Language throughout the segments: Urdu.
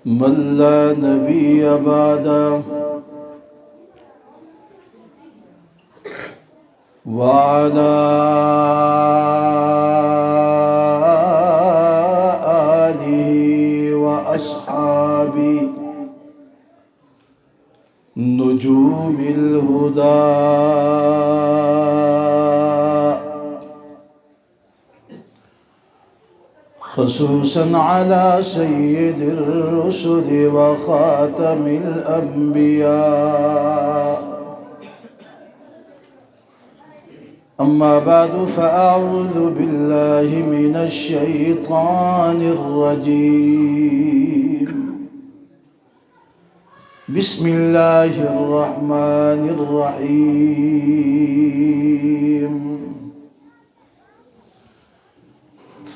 من لا نبي بعده وعلى آله وأصحابه نجوم الهدى خصوصا على سيد الرسل وخاتم الأنبياء. أما بعد فأعوذ بالله من الشيطان الرجيم. بسم الله الرحمن الرحيم.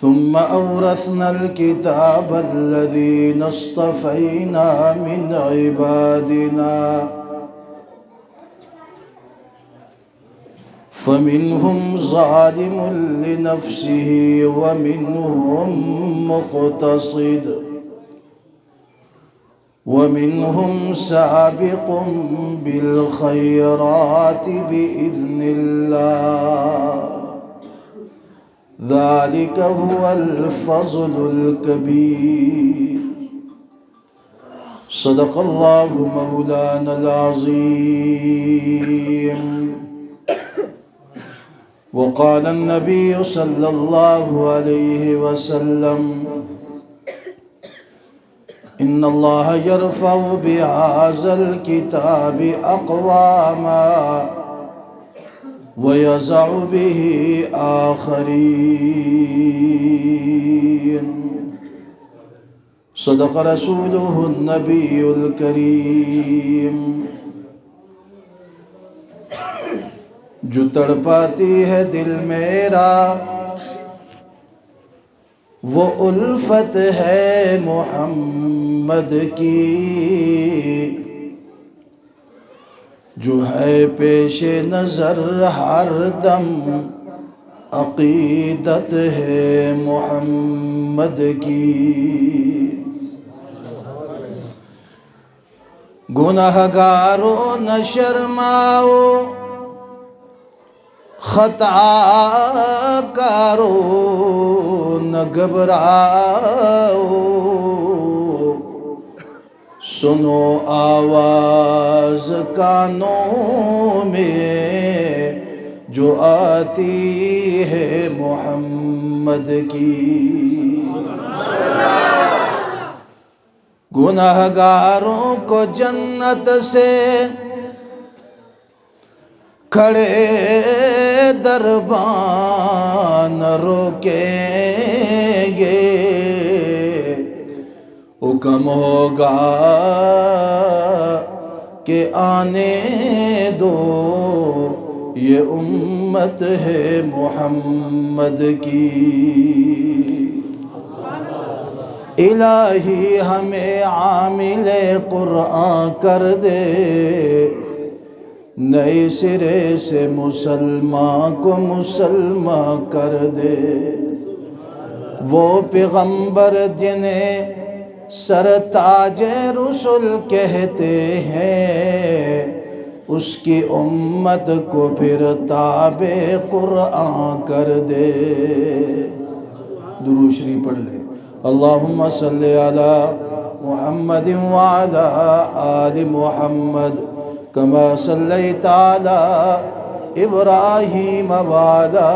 ثم أورثنا الكتاب الذين اصطفينا من عبادنا فمنهم ظالم لنفسه ومنهم مقتصد ومنهم سابق بالخيرات بإذن الله. ذلك هو الفضل الكبير. صدق الله مولانا العظيم. وقال النبي صلى الله عليه وسلم: إن الله يرفع بهذا الكتاب أقواما ويزع به آخرين. صدق رسوله النبي الكريم. جو تڑپاتی ہے دل میرا وہ الفت ہے محمد کی، جو ہے پیش نظر ہر دم عقیدت ہے محمد کی. گنہگاروں نہ شرماؤ، خطا کاروں نہ گھبراؤ، سنو آواز کانوں میں جو آتی ہے محمد کی. گنہگاروں کو جنت سے کھڑے دربان روکیں گے، حکم ہوگا کہ آنے دو، یہ امت ہے محمد کی. الہی ہمیں عامل قرآن کر دے، نئے سرے سے مسلمان کو مسلمان کر دے. وہ پیغمبر جنہیں سرتاج رسل کہتے ہیں، اس کی امت کو پھر تابع قرآن کر دے. درود شریف پڑھ لیں. اللہم صلی علی محمد وعلی آل محمد كما صليت على إبراهيم وعلى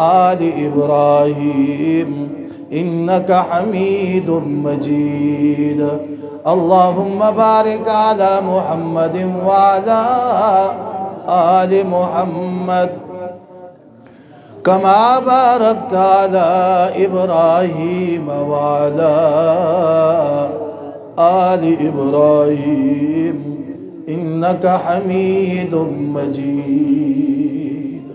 آل إبراهيم إنك حميد مجيد. اللهم بارك على محمد وعلى آل محمد كما باركت على إبراهيم وعلى آل إبراهيم إنك حميد مجيد.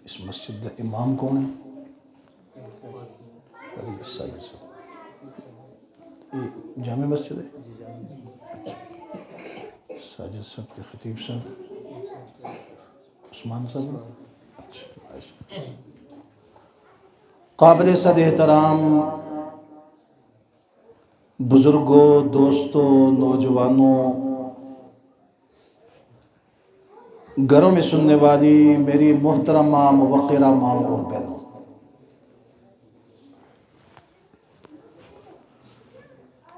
اس مسجد کا امام کون ہے؟ جامع مسجد ہے. ساجد صاحب کے خطیب صاحب، اس عثمان صاحب قابل صد احترام بزرگوں، دوستوں، نوجوانوں، گھروں میں سننے والی میری محترمہ موقرہ ماں اور بہنوں،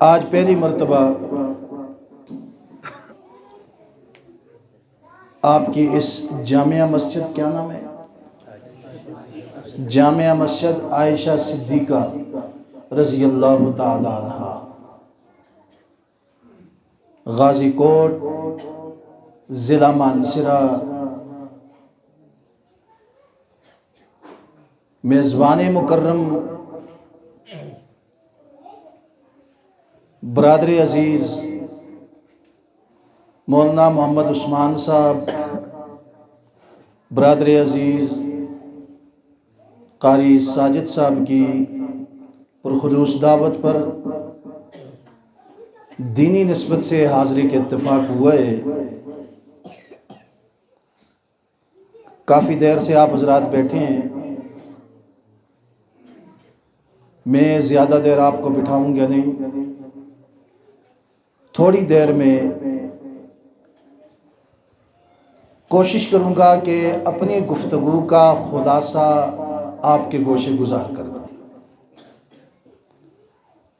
آج پہلی مرتبہ آپ کی اس جامعہ مسجد، کیا نام ہے؟ جامعہ مسجد عائشہ صدیقہ رضی اللہ تعالی عنہ، غازی کوٹ، ضلع مانسرہ، میزبان مکرم برادر عزیز مولانا محمد عثمان صاحب، برادر عزیز قاری ساجد صاحب کی پرخلوص دعوت پر دینی نسبت سے حاضری کے اتفاق ہوا ہے۔ کافی دیر سے آپ حضرات بیٹھے ہیں، میں زیادہ دیر آپ کو بٹھاؤں گا نہیں، تھوڑی دیر میں کوشش کروں گا کہ اپنی گفتگو کا خلاصہ آپ کے گوشے گزار کر دوں،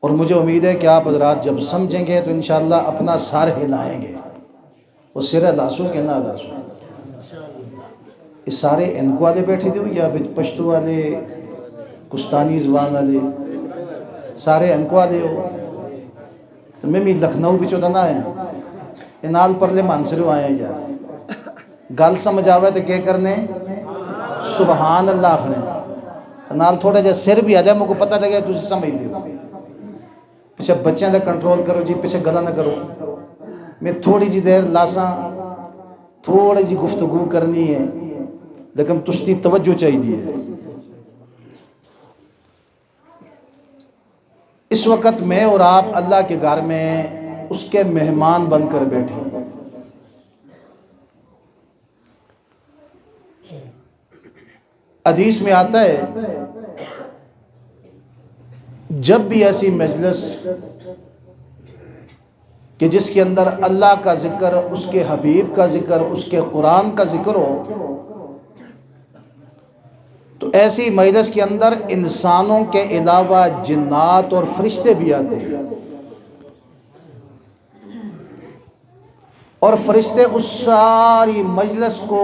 اور مجھے امید ہے کہ آپ حضرات جب سمجھیں گے تو انشاءاللہ اپنا سر ہلائیں گے، وہ سر لاسو کے نہ لاسو، یہ سارے انکو والے بیٹھے تھے یا پشتو والے، کستانی زبان والے، سارے انکو والے ہو، تو میں بھی لکھنؤ بھی چودہ نہ آیا، انال پرلے مانسرو آئے ہیں یار، گل سمجھ آوے تو کیا کرنے؟ سبحان اللہ آخنے، انال تھوڑا جا سر بھی آ جائے، مجھے پتہ لگے تو سمجھ دیو، پیچھے بچیاں دا کنٹرول کرو جی، پیچھے گلا نہ کرو، میں تھوڑی جی دیر لاساں تھوڑی جی گفتگو کرنی ہے، لیکن تستی توجہ چاہیے دی ہے۔ اس وقت میں اور آپ اللہ کے گھر میں اس کے مہمان بن کر بیٹھے ہیں۔ حدیث میں آتا ہے جب بھی ایسی مجلس کہ جس کے اندر اللہ کا ذکر، اس کے حبیب کا ذکر، اس کے قرآن کا ذکر ہو، تو ایسی مجلس کے اندر انسانوں کے علاوہ جنات اور فرشتے بھی آتے ہیں، اور فرشتے اس ساری مجلس کو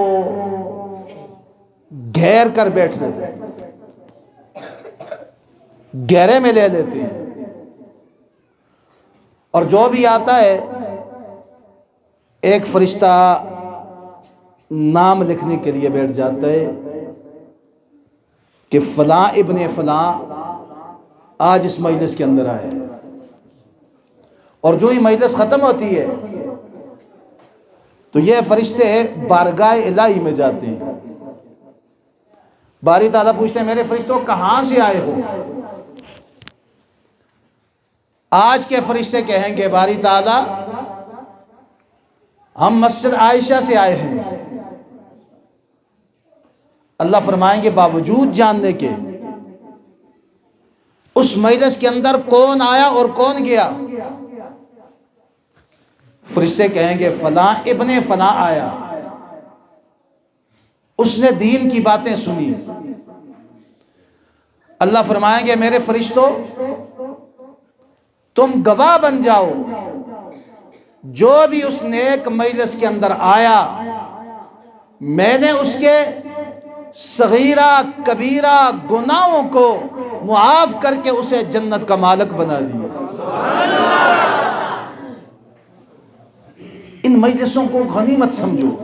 گھیر کر بیٹھ رہے تھے، گہرے میں لے لیتے ہیں، اور جو بھی آتا ہے ایک فرشتہ نام لکھنے کے لیے بیٹھ جاتا ہے کہ فلاں ابن فلاں آج اس مجلس کے اندر آئے ہیں، اور جو ہی مجلس ختم ہوتی ہے تو یہ فرشتے بارگاہ الہی میں جاتے ہیں، باری تعالیٰ پوچھتے ہیں میرے فرشتوں کہاں سے آئے ہو؟ آج کے فرشتے کہیں گے باری تعالیٰ ہم مسجد عائشہ سے آئے ہیں۔ اللہ فرمائیں گے باوجود جاننے کے اس مجلس کے اندر کون آیا اور کون گیا؟ فرشتے کہیں گے فلاں ابن فلاں آیا، اس نے دین کی باتیں سنی۔ اللہ فرمائیں گے میرے فرشتوں تم گواہ بن جاؤ، جو بھی اس نیک مجلس کے اندر آیا میں نے اس کے صغیرہ کبیرہ گناہوں کو معاف کر کے اسے جنت کا مالک بنا دیا۔ ان مجلسوں کو غنیمت سمجھو۔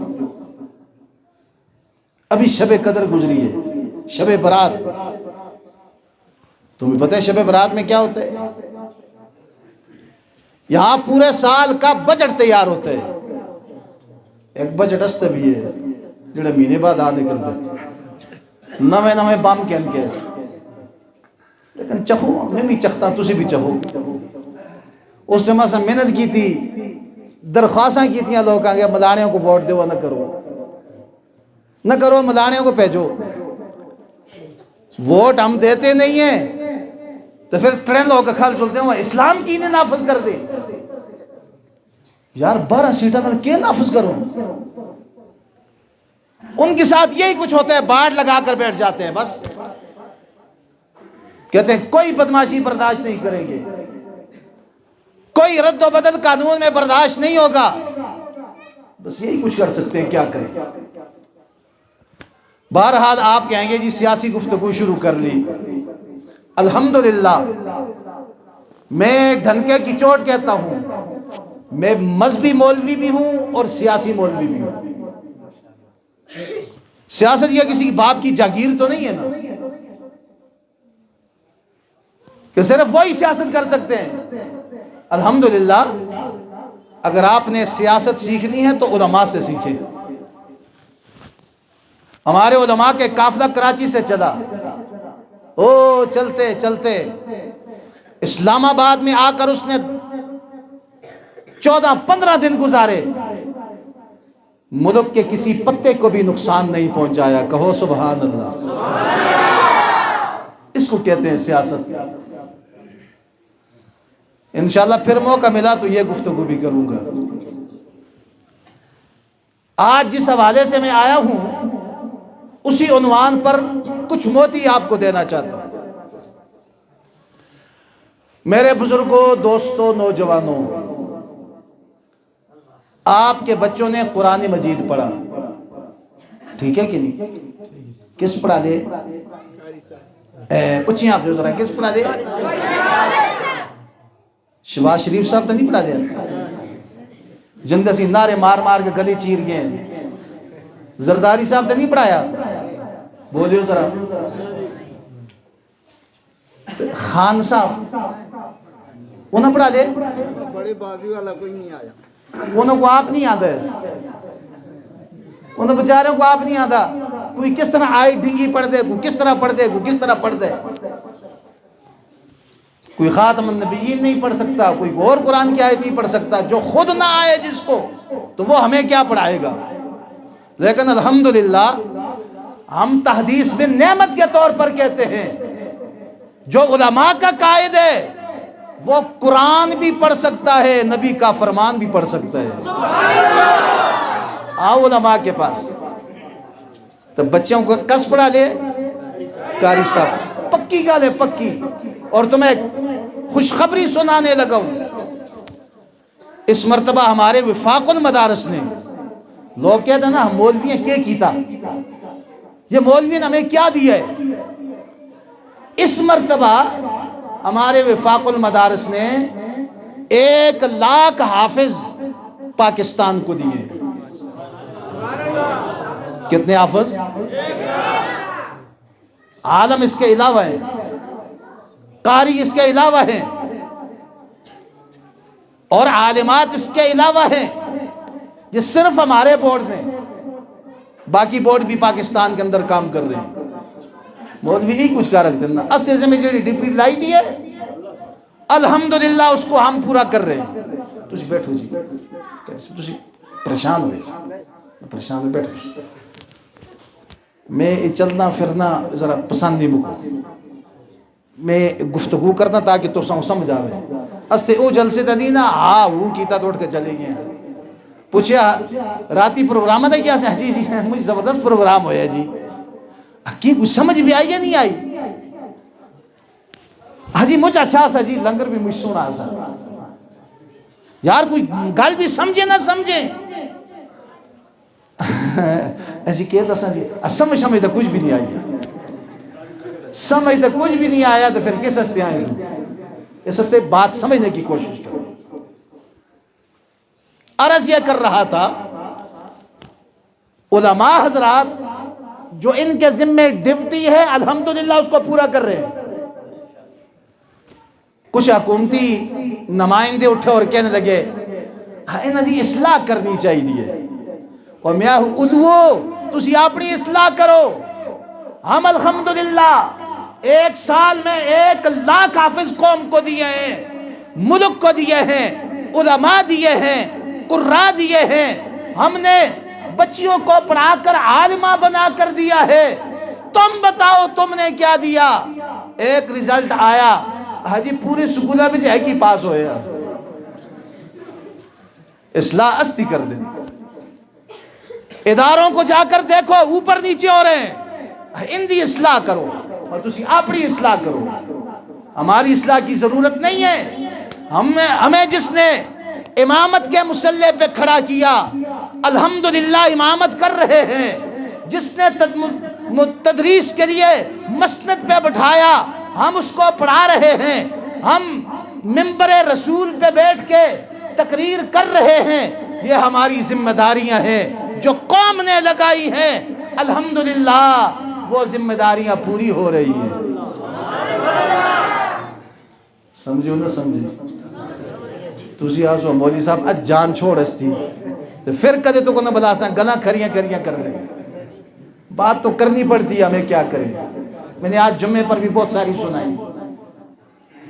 ابھی شب قدر گزری ہے، شب برات، تمہیں پتہ ہے شب برات میں کیا ہوتا ہے؟ یہاں پورے سال کا بجٹ تیار ہوتا ہے، ایک بجٹ استے بھی ہے جڑے مہینے بعد آ نکلتے ہیں، نویں بام کہن کے، لیکن چکھو میں بھی چکھتا تسی بھی چکھو۔ اس ٹائم سے محنت کی تھی، درخواستیں کی تھیں لوگ آگے ملانیوں کو ووٹ دیو نہ کرو، نہ کرو ملانے کو بھیجو. ووٹ ہم دیتے نہیں ہیں تو پھر ٹرینڈ ہو کے کھال چلتے ہیں وہ اسلام کی انہیں نافذ کر دے. یار 12 سیٹیں میں کیا نافذ کروں؟ ان کے ساتھ یہی کچھ ہوتا ہے، باڑ لگا کر بیٹھ جاتے ہیں. بس کہتے ہیں کوئی بدماشی برداشت نہیں کریں گے، کوئی رد و بدل قانون میں برداشت نہیں ہوگا. بس یہی کچھ کر سکتے ہیں، کیا کریں. بہرحال آپ کہیں گے جی سیاسی گفتگو شروع کر لی. الحمدللہ میں ڈھنکے کی چوٹ کہتا ہوں، میں مذہبی مولوی بھی ہوں اور سیاسی مولوی بھی ہوں. سیاست یہ کسی باپ کی جاگیر تو نہیں ہے نا کہ صرف وہی سیاست کر سکتے ہیں. الحمدللہ اگر آپ نے سیاست سیکھنی ہے تو علماء سے سیکھیں. ہمارے علماء کے قافلہ کراچی سے چلا، چلتے چلتے اسلام آباد میں آ کر اس نے 14-15 دن گزارے، ملک کے کسی پتے کو بھی نقصان نہیں پہنچایا. کہو سبحان اللہ. اس کو کہتے ہیں سیاست. انشاءاللہ پھر موقع ملا تو یہ گفتگو بھی کروں گا. آج جس حوالے سے میں آیا ہوں اسی عنوان پر کچھ موتی آپ کو دینا چاہتا ہوں. میرے بزرگوں، دوستوں، نوجوانوں، آپ کے بچوں نے قرآن مجید پڑھا، ٹھیک ہے کہ نہیں؟ کس پڑھا دے؟ اچھی آنکھیں ذرا، کس پڑھا دے؟ شہباز شریف صاحب تو نہیں پڑھا دیا؟ جندے سی نعرے مار مار کے گلی چیر گئے. زرداری صاحب تو نہیں پڑھایا؟ بولیو ذرا. خان صاحب انہوں پڑھا دے؟ بڑے بازی والا کوئی نہیں آیا. انہوں کو آپ نہیں آتا ہے، انہوں بچاروں کو آپ نہیں آتا. کوئی کس طرح آئی ڈھنگی پڑھ دے، کوئی کس طرح پڑھ دے، کوئی کس طرح پڑھ دے. کوئی خاتم النبیین نہیں پڑھ سکتا، کوئی اور قرآن کی آیت نہیں پڑھ سکتا. جو خود نہ آئے جس کو تو وہ ہمیں کیا پڑھائے گا. لیکن الحمدللہ ہم تحدیث میں نعمت کے طور پر کہتے ہیں جو علماء کا قائد ہے وہ قرآن بھی پڑھ سکتا ہے، نبی کا فرمان بھی پڑھ سکتا ہے. آؤ علماء کے پاس. تو بچوں کو کس پڑھا لے؟ قاری صاحب پکی گل ہے، پکی. اور تمہیں خوشخبری سنانے لگا ہوں. اس مرتبہ ہمارے وفاق المدارس نے، لوگ کہتے ہیں نا مولوی ہیں کیا کیتا، یہ مولوی نے ہمیں کیا دیا ہے. اس مرتبہ ہمارے وفاق المدارس نے 1 لاکھ حافظ پاکستان کو دیے. کتنے حافظ؟ عالم اس کے علاوہ ہیں، قاری اس کے علاوہ ہیں، اور عالمات اس کے علاوہ ہیں. یہ صرف ہمارے بورڈ نے، باقی بورڈ بھی پاکستان کے اندر کام کر رہے ہیں. مولوی ہی کچھ کہہ رکھتے ہیں. استے سے میں جڑی ڈپٹی لائی دی ہے الحمدللہ اس کو ہم پورا کر رہے ہیں. تجھ بیٹھو جی، تجھ پریشان ہوئے، پریشان ہوئے، بیٹھو. میں چلنا پھرنا ذرا پسند نہیں مکو، میں گفتگو کرنا تاکہ تو سمجھ آوے. استے او جلسے تا نہیں نا، ہاں وہ کیتا توڑ کے چلے گئے. پوچھیا راتی پروگرام ہے کیا؟ جی جی مجھے زبردست پروگرام ہویا جی. کی کچھ سمجھ بھی آئی یا نہیں آئی؟ ہاں جی مجھے اچھا سا جی، لنگر بھی مجھ سنا سا. یار کوئی گل بھی سمجھے نہ سمجھے ایسی کہتا سا جی سمجھ تو کچھ بھی نہیں آئی، سمجھ تو کچھ بھی نہیں آیا تو پھر کس ہستے آئے؟ اس ہستے بات سمجھنے کی کوشش کرو. عرض یہ کر رہا تھا علماء حضرات جو ان کے ذمہ ڈیوٹی ہے الحمدللہ اس کو پورا کر رہے ہیں. کچھ حکومتی نمائندے اٹھے اور کہنے لگے انہاں دی اصلاح کرنی چاہیے، اور میں الوو تسی اپنی اصلاح کرو. ہم الحمدللہ 1 سال میں 1 لاکھ حافظ قوم کو دیے ہیں، ملک کو دیے ہیں، علماء دیے ہیں، قراء دیے ہیں. ہم نے بچیوں کو پڑھا کر عالمہ بنا کر دیا ہے، تم بتاؤ تم نے کیا دیا؟ ایک رزلٹ آیا، حجی پوری سکولہ میں جائے کی پاس ہوئے ہیں، اصلاح استی کر دیں۔ اداروں کو جا کر دیکھو، اوپر نیچے ہو رہے ہیں، ان دی اصلاح کرو اور تسی اپنی اصلاح کرو۔ ہماری اصلاح کی ضرورت نہیں ہے۔ ہمیں جس نے امامت کے مسلح پہ کھڑا کیا، الحمدللہ امامت کر رہے ہیں۔ جس نے تدریس کے لیے مسند پہ بٹھایا، ہم اس کو پڑھا رہے ہیں۔ ہم منبر رسول پہ بیٹھ کے تقریر کر رہے ہیں۔ یہ ہماری ذمہ داریاں ہیں جو قوم نے لگائی ہیں، الحمدللہ وہ ذمہ داریاں پوری ہو رہی ہیں۔ سمجھو نہ سمجھے؟ تسی آسو مولوی صاحب اج جان چھوڑ استی پھر کدے تو کو نہ بلا سا گلاں کھریاں کر لیں۔ بات تو کرنی پڑتی ہے، ہمیں کیا کریں۔ میں نے آج جمعے پر بھی بہت ساری سنائی،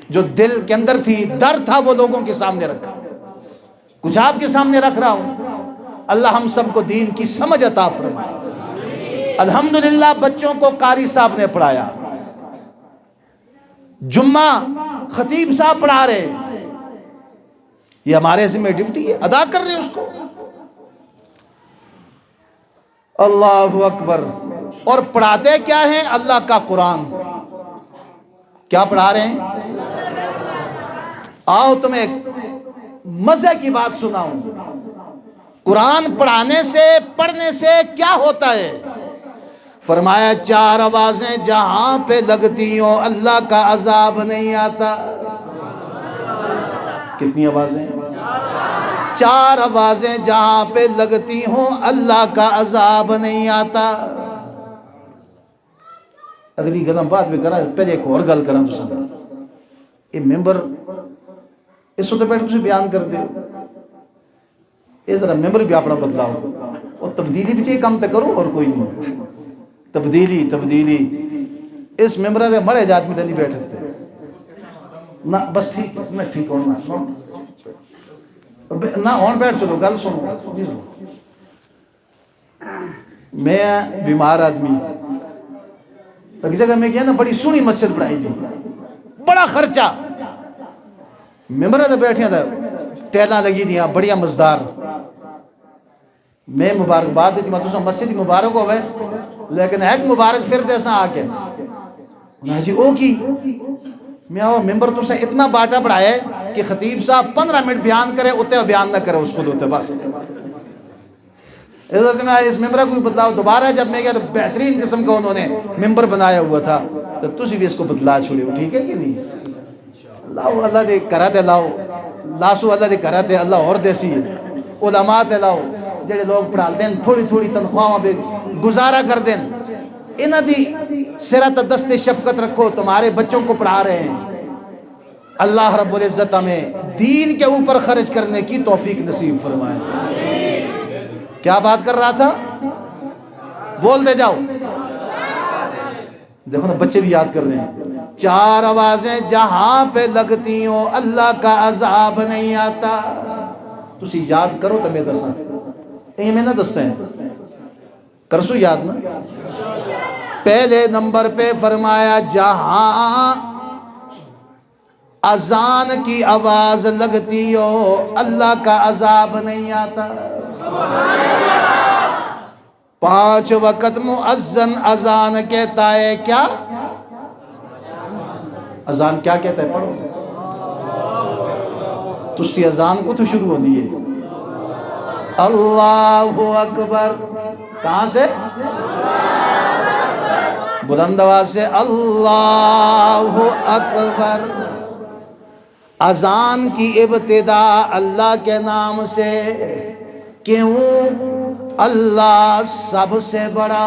جو دل کے اندر تھی، در تھا، وہ لوگوں کے سامنے رکھا، کچھ آپ کے سامنے رکھ رہا ہوں۔ اللہ ہم سب کو دین کی سمجھ عطا فرمائے۔ الحمدللہ بچوں کو قاری صاحب نے پڑھایا، جمعہ خطیب صاحب پڑھا رہے، یہ ہمارے ذمہ ڈیوٹی ہے، ادا کر رہے ہیں اس کو۔ اللہ اکبر۔ اور پڑھاتے کیا ہیں؟ اللہ کا قرآن۔ کیا پڑھا رہے ہیں؟ آؤ تمہیں مزے کی بات سناؤں۔ قرآن پڑھانے سے، پڑھنے سے کیا ہوتا ہے؟ فرمایا 4 آوازیں جہاں پہ لگتی ہوں اللہ کا عذاب نہیں آتا۔ کتنی آوازیں؟ 4 آوازیں جہاں پہ لگتی ہوں اللہ کا عذاب نہیں آتا۔ اگلی گلم بات بھی کرا، پہلے ایک اور گل کرا تو سنا۔ یہ ممبر اس وقت بیٹھ تجھے بیان کر دے، یہ ذرا ممبر بھی اپنا بدلاؤ اور تبدیلی بھی چاہیے، کام تے کرو اور کوئی نہیں۔ تبدیلی اس ممبر دے مرے جات میں نہیں بیٹھتے نہ، بس ٹھیک میں ٹھیک ہونا نہ ہون بیٹھ سنو گل سنو۔ میں بیمار آدمی ایک جگہ میں گیا نا، بڑی سونی مسجد بڑھائی تھی، بڑا خرچہ، ممبر دے بیٹھے تھا، ٹیلاں لگی تھیاں بڑیا مزدار۔ میں مبارکباد دیتی میں تو مسجد مبارک ہوئے، لیکن ایک مبارک پھر دے سا آکے انہاں جی او کی میں آؤ ممبر تو سے اتنا باٹا پڑھائے کہ خطیب صاحب 15 منٹ بیان کرے اتے بیان نہ کرے اس کو دوتے بس۔ اس ممبر کو بدلاؤ دوبارہ جب میں گیا تو بہترین قسم کا انہوں نے ممبر بنایا ہوا تھا، تو تسی بھی اس کو بدلا چھوڑے ہو، ٹھیک ہے کہ نہیں؟ اللہ دے کرا دے لاؤ، لاسو اللہ دے کرا دے اللہ اور دیسی علماء تے لاؤ جڑے لوگ پڑھا دیں، تھوڑی تھوڑی تنخواہاں پہ گزارا کر دیں، انہاں دی سرت دست شفقت رکھو، تمہارے بچوں کو پڑھا رہے ہیں۔ اللہ رب العزت ہمیں دین کے اوپر خرچ کرنے کی توفیق نصیب فرمائے۔ کیا بات کر رہا تھا؟ بول دے جاؤ، دیکھو نا بچے بھی یاد کر رہے ہیں۔ 4 آوازیں جہاں پہ لگتی ہوں اللہ کا عذاب نہیں آتا۔ تسی یاد کرو تو میں دساں، یہ میں نہ دستے ہیں، کرسو یاد نا۔ پہلے نمبر پہ فرمایا جہاں اذان کی آواز لگتی ہو اللہ کا عذاب نہیں آتا۔ 5 وقت مؤذن اذان کہتا ہے، کیا اذان کیا کہتا ہے؟ پڑھو تشتی اذان کو تو شروع ہو دیئے اللہ اکبر، کہاں سے؟ بلند آواز سے اللہ اکبر۔ اذان کی ابتدا اللہ کے نام سے، کیوں؟ اللہ سب سے بڑا،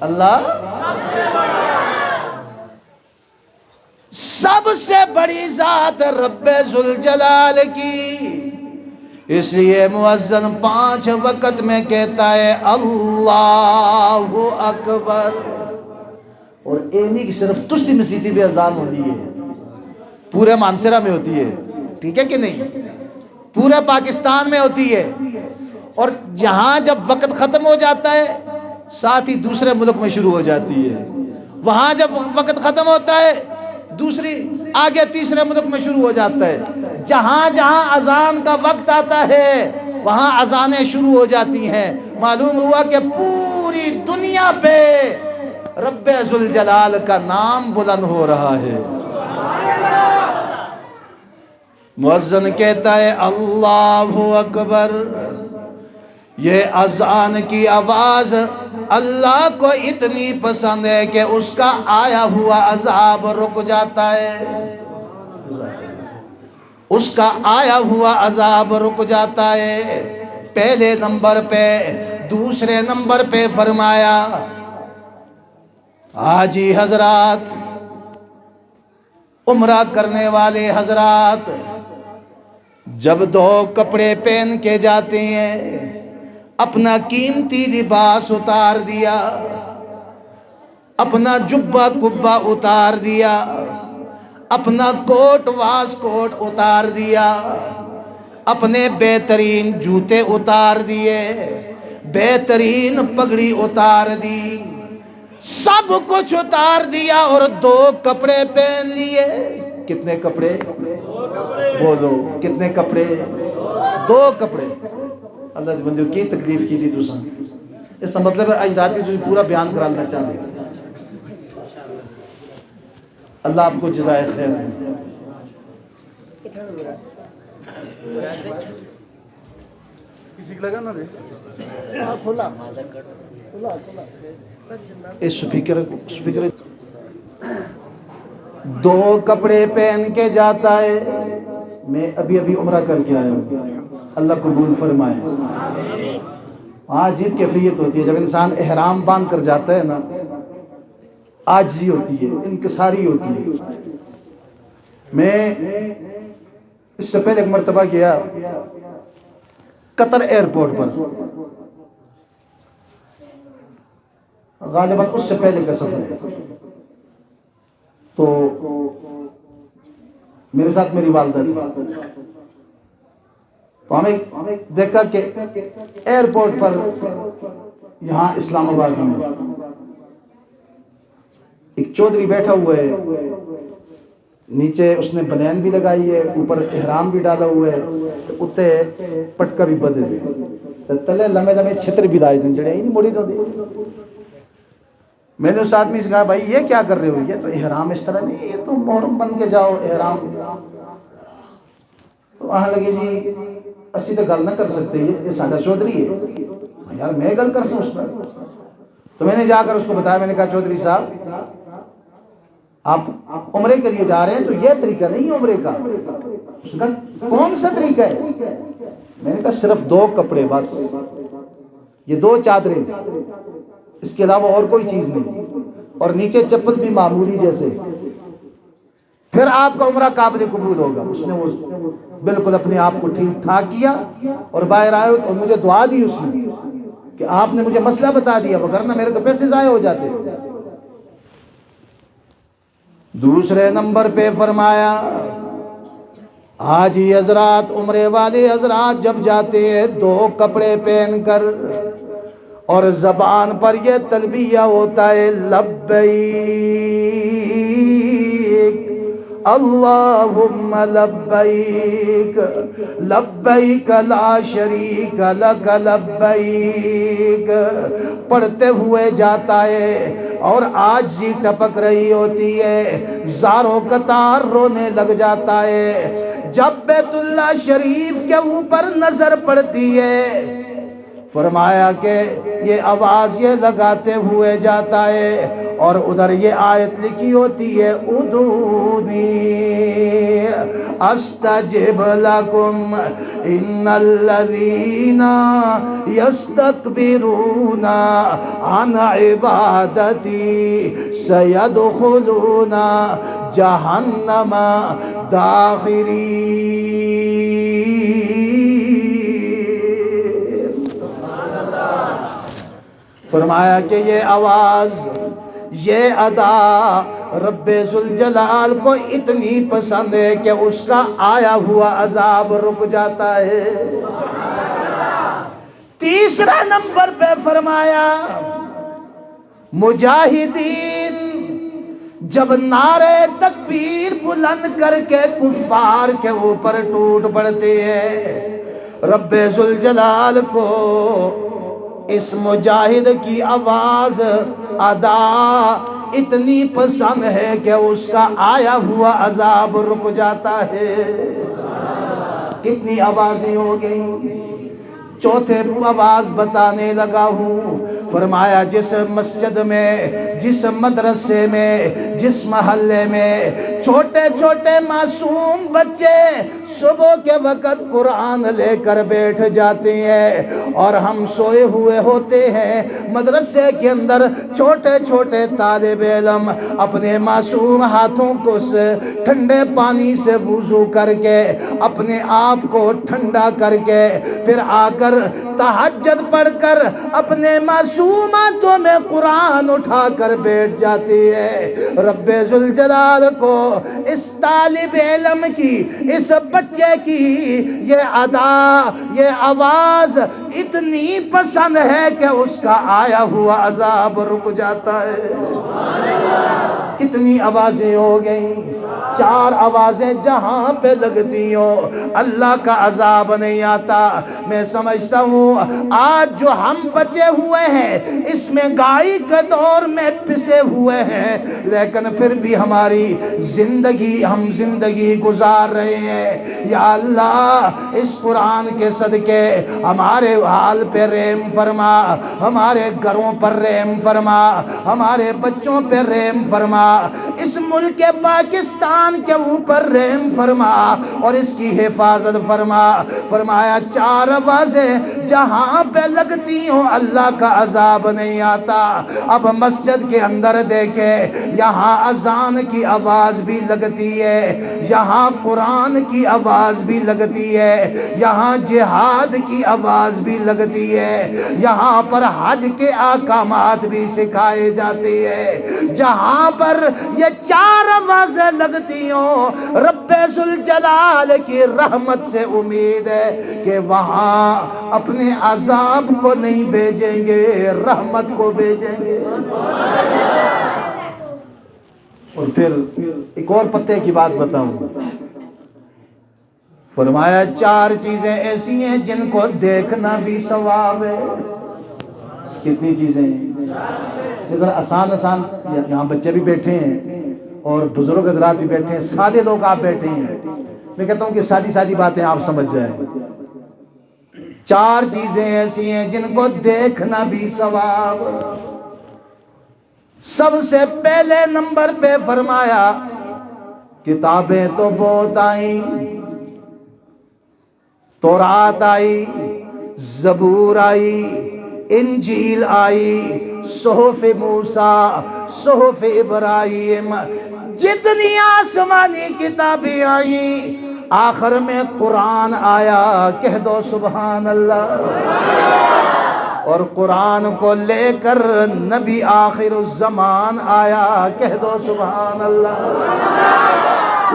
اللہ سب سے بڑی ذات رب ذوالجلال کی، اس لیے مؤذن 5 وقت میں کہتا ہے اللہ اکبر۔ اور اینی کی صرف تشتی مسیتی بھی اذان ہوتی ہے، پورے مانسرہ میں ہوتی ہے، ٹھیک ہے کہ نہیں؟ پورے پاکستان میں ہوتی ہے، اور جہاں جب وقت ختم ہو جاتا ہے ساتھ ہی دوسرے ملک میں شروع ہو جاتی ہے، وہاں جب وقت ختم ہوتا ہے دوسری آگے تیسرے ملک میں شروع ہو جاتا ہے، جہاں جہاں اذان کا وقت آتا ہے وہاں اذانیں شروع ہو جاتی ہیں۔ معلوم ہوا کہ پوری دنیا پہ رب ذوالجلال کا نام بلند ہو رہا ہے۔ مؤذن کہتا ہے اللہ اکبر، یہ اذان کی آواز اللہ کو اتنی پسند ہے کہ اس کا آیا ہوا عذاب رک جاتا ہے، اس کا آیا ہوا عذاب رک جاتا ہے۔ پہلے نمبر پہ، دوسرے نمبر پہ فرمایا حاجی حضرات، عمرہ کرنے والے حضرات جب دو کپڑے پہن کے جاتے ہیں، اپنا قیمتی لباس اتار دیا، اپنا جبہ کبہ اتار دیا، اپنا کوٹ واس کوٹ اتار دیا، اپنے بہترین جوتے اتار دیے، بہترین پگڑی اتار دی، سب کچھ اتار دیا اور دو کپڑے پہن لیے۔ کتنے کپڑے؟ بولو کتنے کپڑے؟ دو کپڑے۔ اللہ جی بندیوں کی تکلیف کی تھی تُساں، اس کا مطلب ہے آج راتی تجھے پورا بیان کرا لینا چاہتے ہیں۔ اللہ آپ کو جزائے خیر دے۔ سپیکر دو کپڑے پہن کے جاتا ہے۔ میں ابھی عمرہ کر کے آیا ہوں، اللہ قبول فرمائے۔ عجیب کیفیت ہوتی ہے جب انسان احرام باندھ کر جاتا ہے نا، عاجزی ہوتی ہے، انکساری ہوتی ہے۔ میں اس سے پہلے ایک مرتبہ گیا قطر ایئرپورٹ پر، غالباً اس سے پہلے کا سفر ہے، تو میرے ساتھ میری والدہ تھی، تو ہمیں دیکھا کہ ایئرپورٹ پر یہاں اسلام آباد میں ایک چودھری بیٹھا ہوا ہے، نیچے اس نے بنیان بھی لگائی ہے، اوپر احرام بھی ڈالا ہوا ہے، اتنے پٹکا بھی بدے ہوئے، تلے لمے لمے چھتر بھی لائے دیں جڑے ہی نہیں موڑی دو دی۔ میں نے اس آدمی سے کہا بھائی یہ کیا کر رہے ہو؟ یہ تو احرام اس طرح نہیں، یہ تو محرم بن کے جاؤ احرام۔ تو آنے لگے جی اسی تو گل نہ کر سکتے، یہ ساڈا چودھری ہے، یار میں گل کر سکتا اس پر۔ تو میں نے جا کر اس کو بتایا، میں نے کہا چودھری صاحب آپ عمرے کے لیے جا رہے ہیں تو یہ طریقہ نہیں عمرے کا۔ اس نے کہا کون سا طریقہ ہے؟ میں نے کہا صرف دو کپڑے بس، یہ دو چادریں، اس کے علاوہ اور کوئی چیز نہیں، اور نیچے چپل بھی معمولی جیسے، پھر آپ کا عمرہ قابل قبول ہوگا۔ اس نے وہ بالکل اپنے آپ کو ٹھیک ٹھاک کیا اور باہر آئے اور مجھے دعا دی اس نے کہ آپ نے مجھے مسئلہ بتا دیا، وگرنہ میرے تو پیسے ضائع ہو جاتے۔ دوسرے نمبر پہ فرمایا حاجی حضرات، عمرے والے حضرات جب جاتے ہیں دو کپڑے پہن کر اور زبان پر یہ تلبیہ ہوتا ہے لبیک اللہم لبیک لبیک لا شریک لک لبیک، پڑھتے ہوئے جاتا ہے اور عاجزی ٹپک رہی ہوتی ہے، زاروں قطار رونے لگ جاتا ہے۔ جب بیت اللہ شریف کے اوپر نظر پڑتی ہے، فرمایا کہ یہ آواز یہ لگاتے ہوئے جاتا ہے اور ادھر یہ آیت لکھی ہوتی ہے ادعونی استجب لکم ان الذین یستکبرون عن عبادتی سیدخلون جہنم داخرین۔ فرمایا کہ یہ آواز، یہ ادا رب ذوالجلال کو اتنی پسند ہے کہ اس کا آیا ہوا عذاب رک جاتا ہے۔ تیسرا نمبر پہ فرمایا مجاہدین جب نعرے تکبیر بلند کر کے کفار کے اوپر ٹوٹ پڑتے ہیں، رب ذوالجلال کو اس مجاہد کی آواز ادا اتنی پسند ہے کہ اس کا آیا ہوا عذاب رک جاتا ہے۔ کتنی آوازیں ہو گئی؟ چوتھے آواز بتانے لگا ہوں، فرمایا جس مسجد میں، جس مدرسے میں، جس محلے میں چھوٹے چھوٹے معصوم بچے صبح کے وقت قرآن لے کر بیٹھ جاتے ہیں اور ہم سوئے ہوئے ہوتے ہیں، مدرسے کے اندر چھوٹے چھوٹے طالب علم اپنے معصوم ہاتھوں کو ٹھنڈے پانی سے وضو کر کے اپنے آپ کو ٹھنڈا کر کے پھر آ کر تہجد پڑھ کر اپنے معصوم ہاتھوں میں قرآن اٹھا کر بیٹھ جاتی ہے۔ رب ذوالجلال کو اس طالب علم کی، اس بچے کی یہ ادا، یہ آواز اتنی پسند ہے کہ اس کا آیا ہوا عذاب رک جاتا ہے۔ کتنی آوازیں ہو گئیں؟ 4 آوازیں جہاں پہ لگتی ہوں اللہ کا عذاب نہیں آتا۔ میں سمجھتا ہوں آج جو ہم بچے ہوئے ہیں اس میں گائی کے دور میں پسے ہوئے ہیں، لیکن پھر بھی ہماری زندگی، ہم زندگی گزار رہے ہیں۔ یا اللہ اس قرآن کے صدقے ہمارے حال پہ رحم فرما، ہمارے گھروں پر رحم فرما، ہمارے بچوں پہ رحم فرما، اس ملک پاکستان کے اوپر رحم فرما اور اس کی حفاظت فرما۔ فرمایا 4 آوازیں جہاں پہ لگتی ہوں اللہ کا عذاب نہیں آتا۔ اب مسجد کے اندر دیکھیں، یہاں اذان کی آواز بھی لگتی ہے، یہاں قرآن کی آواز بھی لگتی ہے، یہاں جہاد کی آواز بھی لگتی ہے، یہاں پر حج کے احکامات بھی سکھائے جاتے ہیں۔ جہاں پر یہ 4 آوازیں لگتی ہوں رب ذوالجلال کی رحمت سے امید ہے کہ وہاں اپنے عذاب کو نہیں بھیجیں گے، رحمت کو بھیجیں گے۔ اور پھر ایک اور پتے کی بات بتاؤں، فرمایا 4 چیزیں ایسی ہیں جن کو دیکھنا بھی ثواب ہے۔ کتنی چیزیں ہیں؟ ذرا آسان یہاں بچے بھی بیٹھے ہیں اور بزرگ حضرات بھی بیٹھے ہیں، سادے لوگ آپ بیٹھے ہیں، میں کہتا ہوں کہ سادی باتیں آپ سمجھ جائیں۔ 4 چیزیں ایسی ہیں جن کو دیکھنا بھی ثواب۔ سب سے پہلے نمبر پہ فرمایا کتابیں تو بہت آئیں، تورات آئی، زبور آئی، انجیل آئی، صحف موسیٰ، صحف ابراہیم، جتنی آسمانی کتابیں آئیں، آخر میں قرآن آیا، کہہ دو سبحان اللہ۔ اور قرآن کو لے کر نبی آخر الزمان آیا، کہہ دو سبحان اللہ۔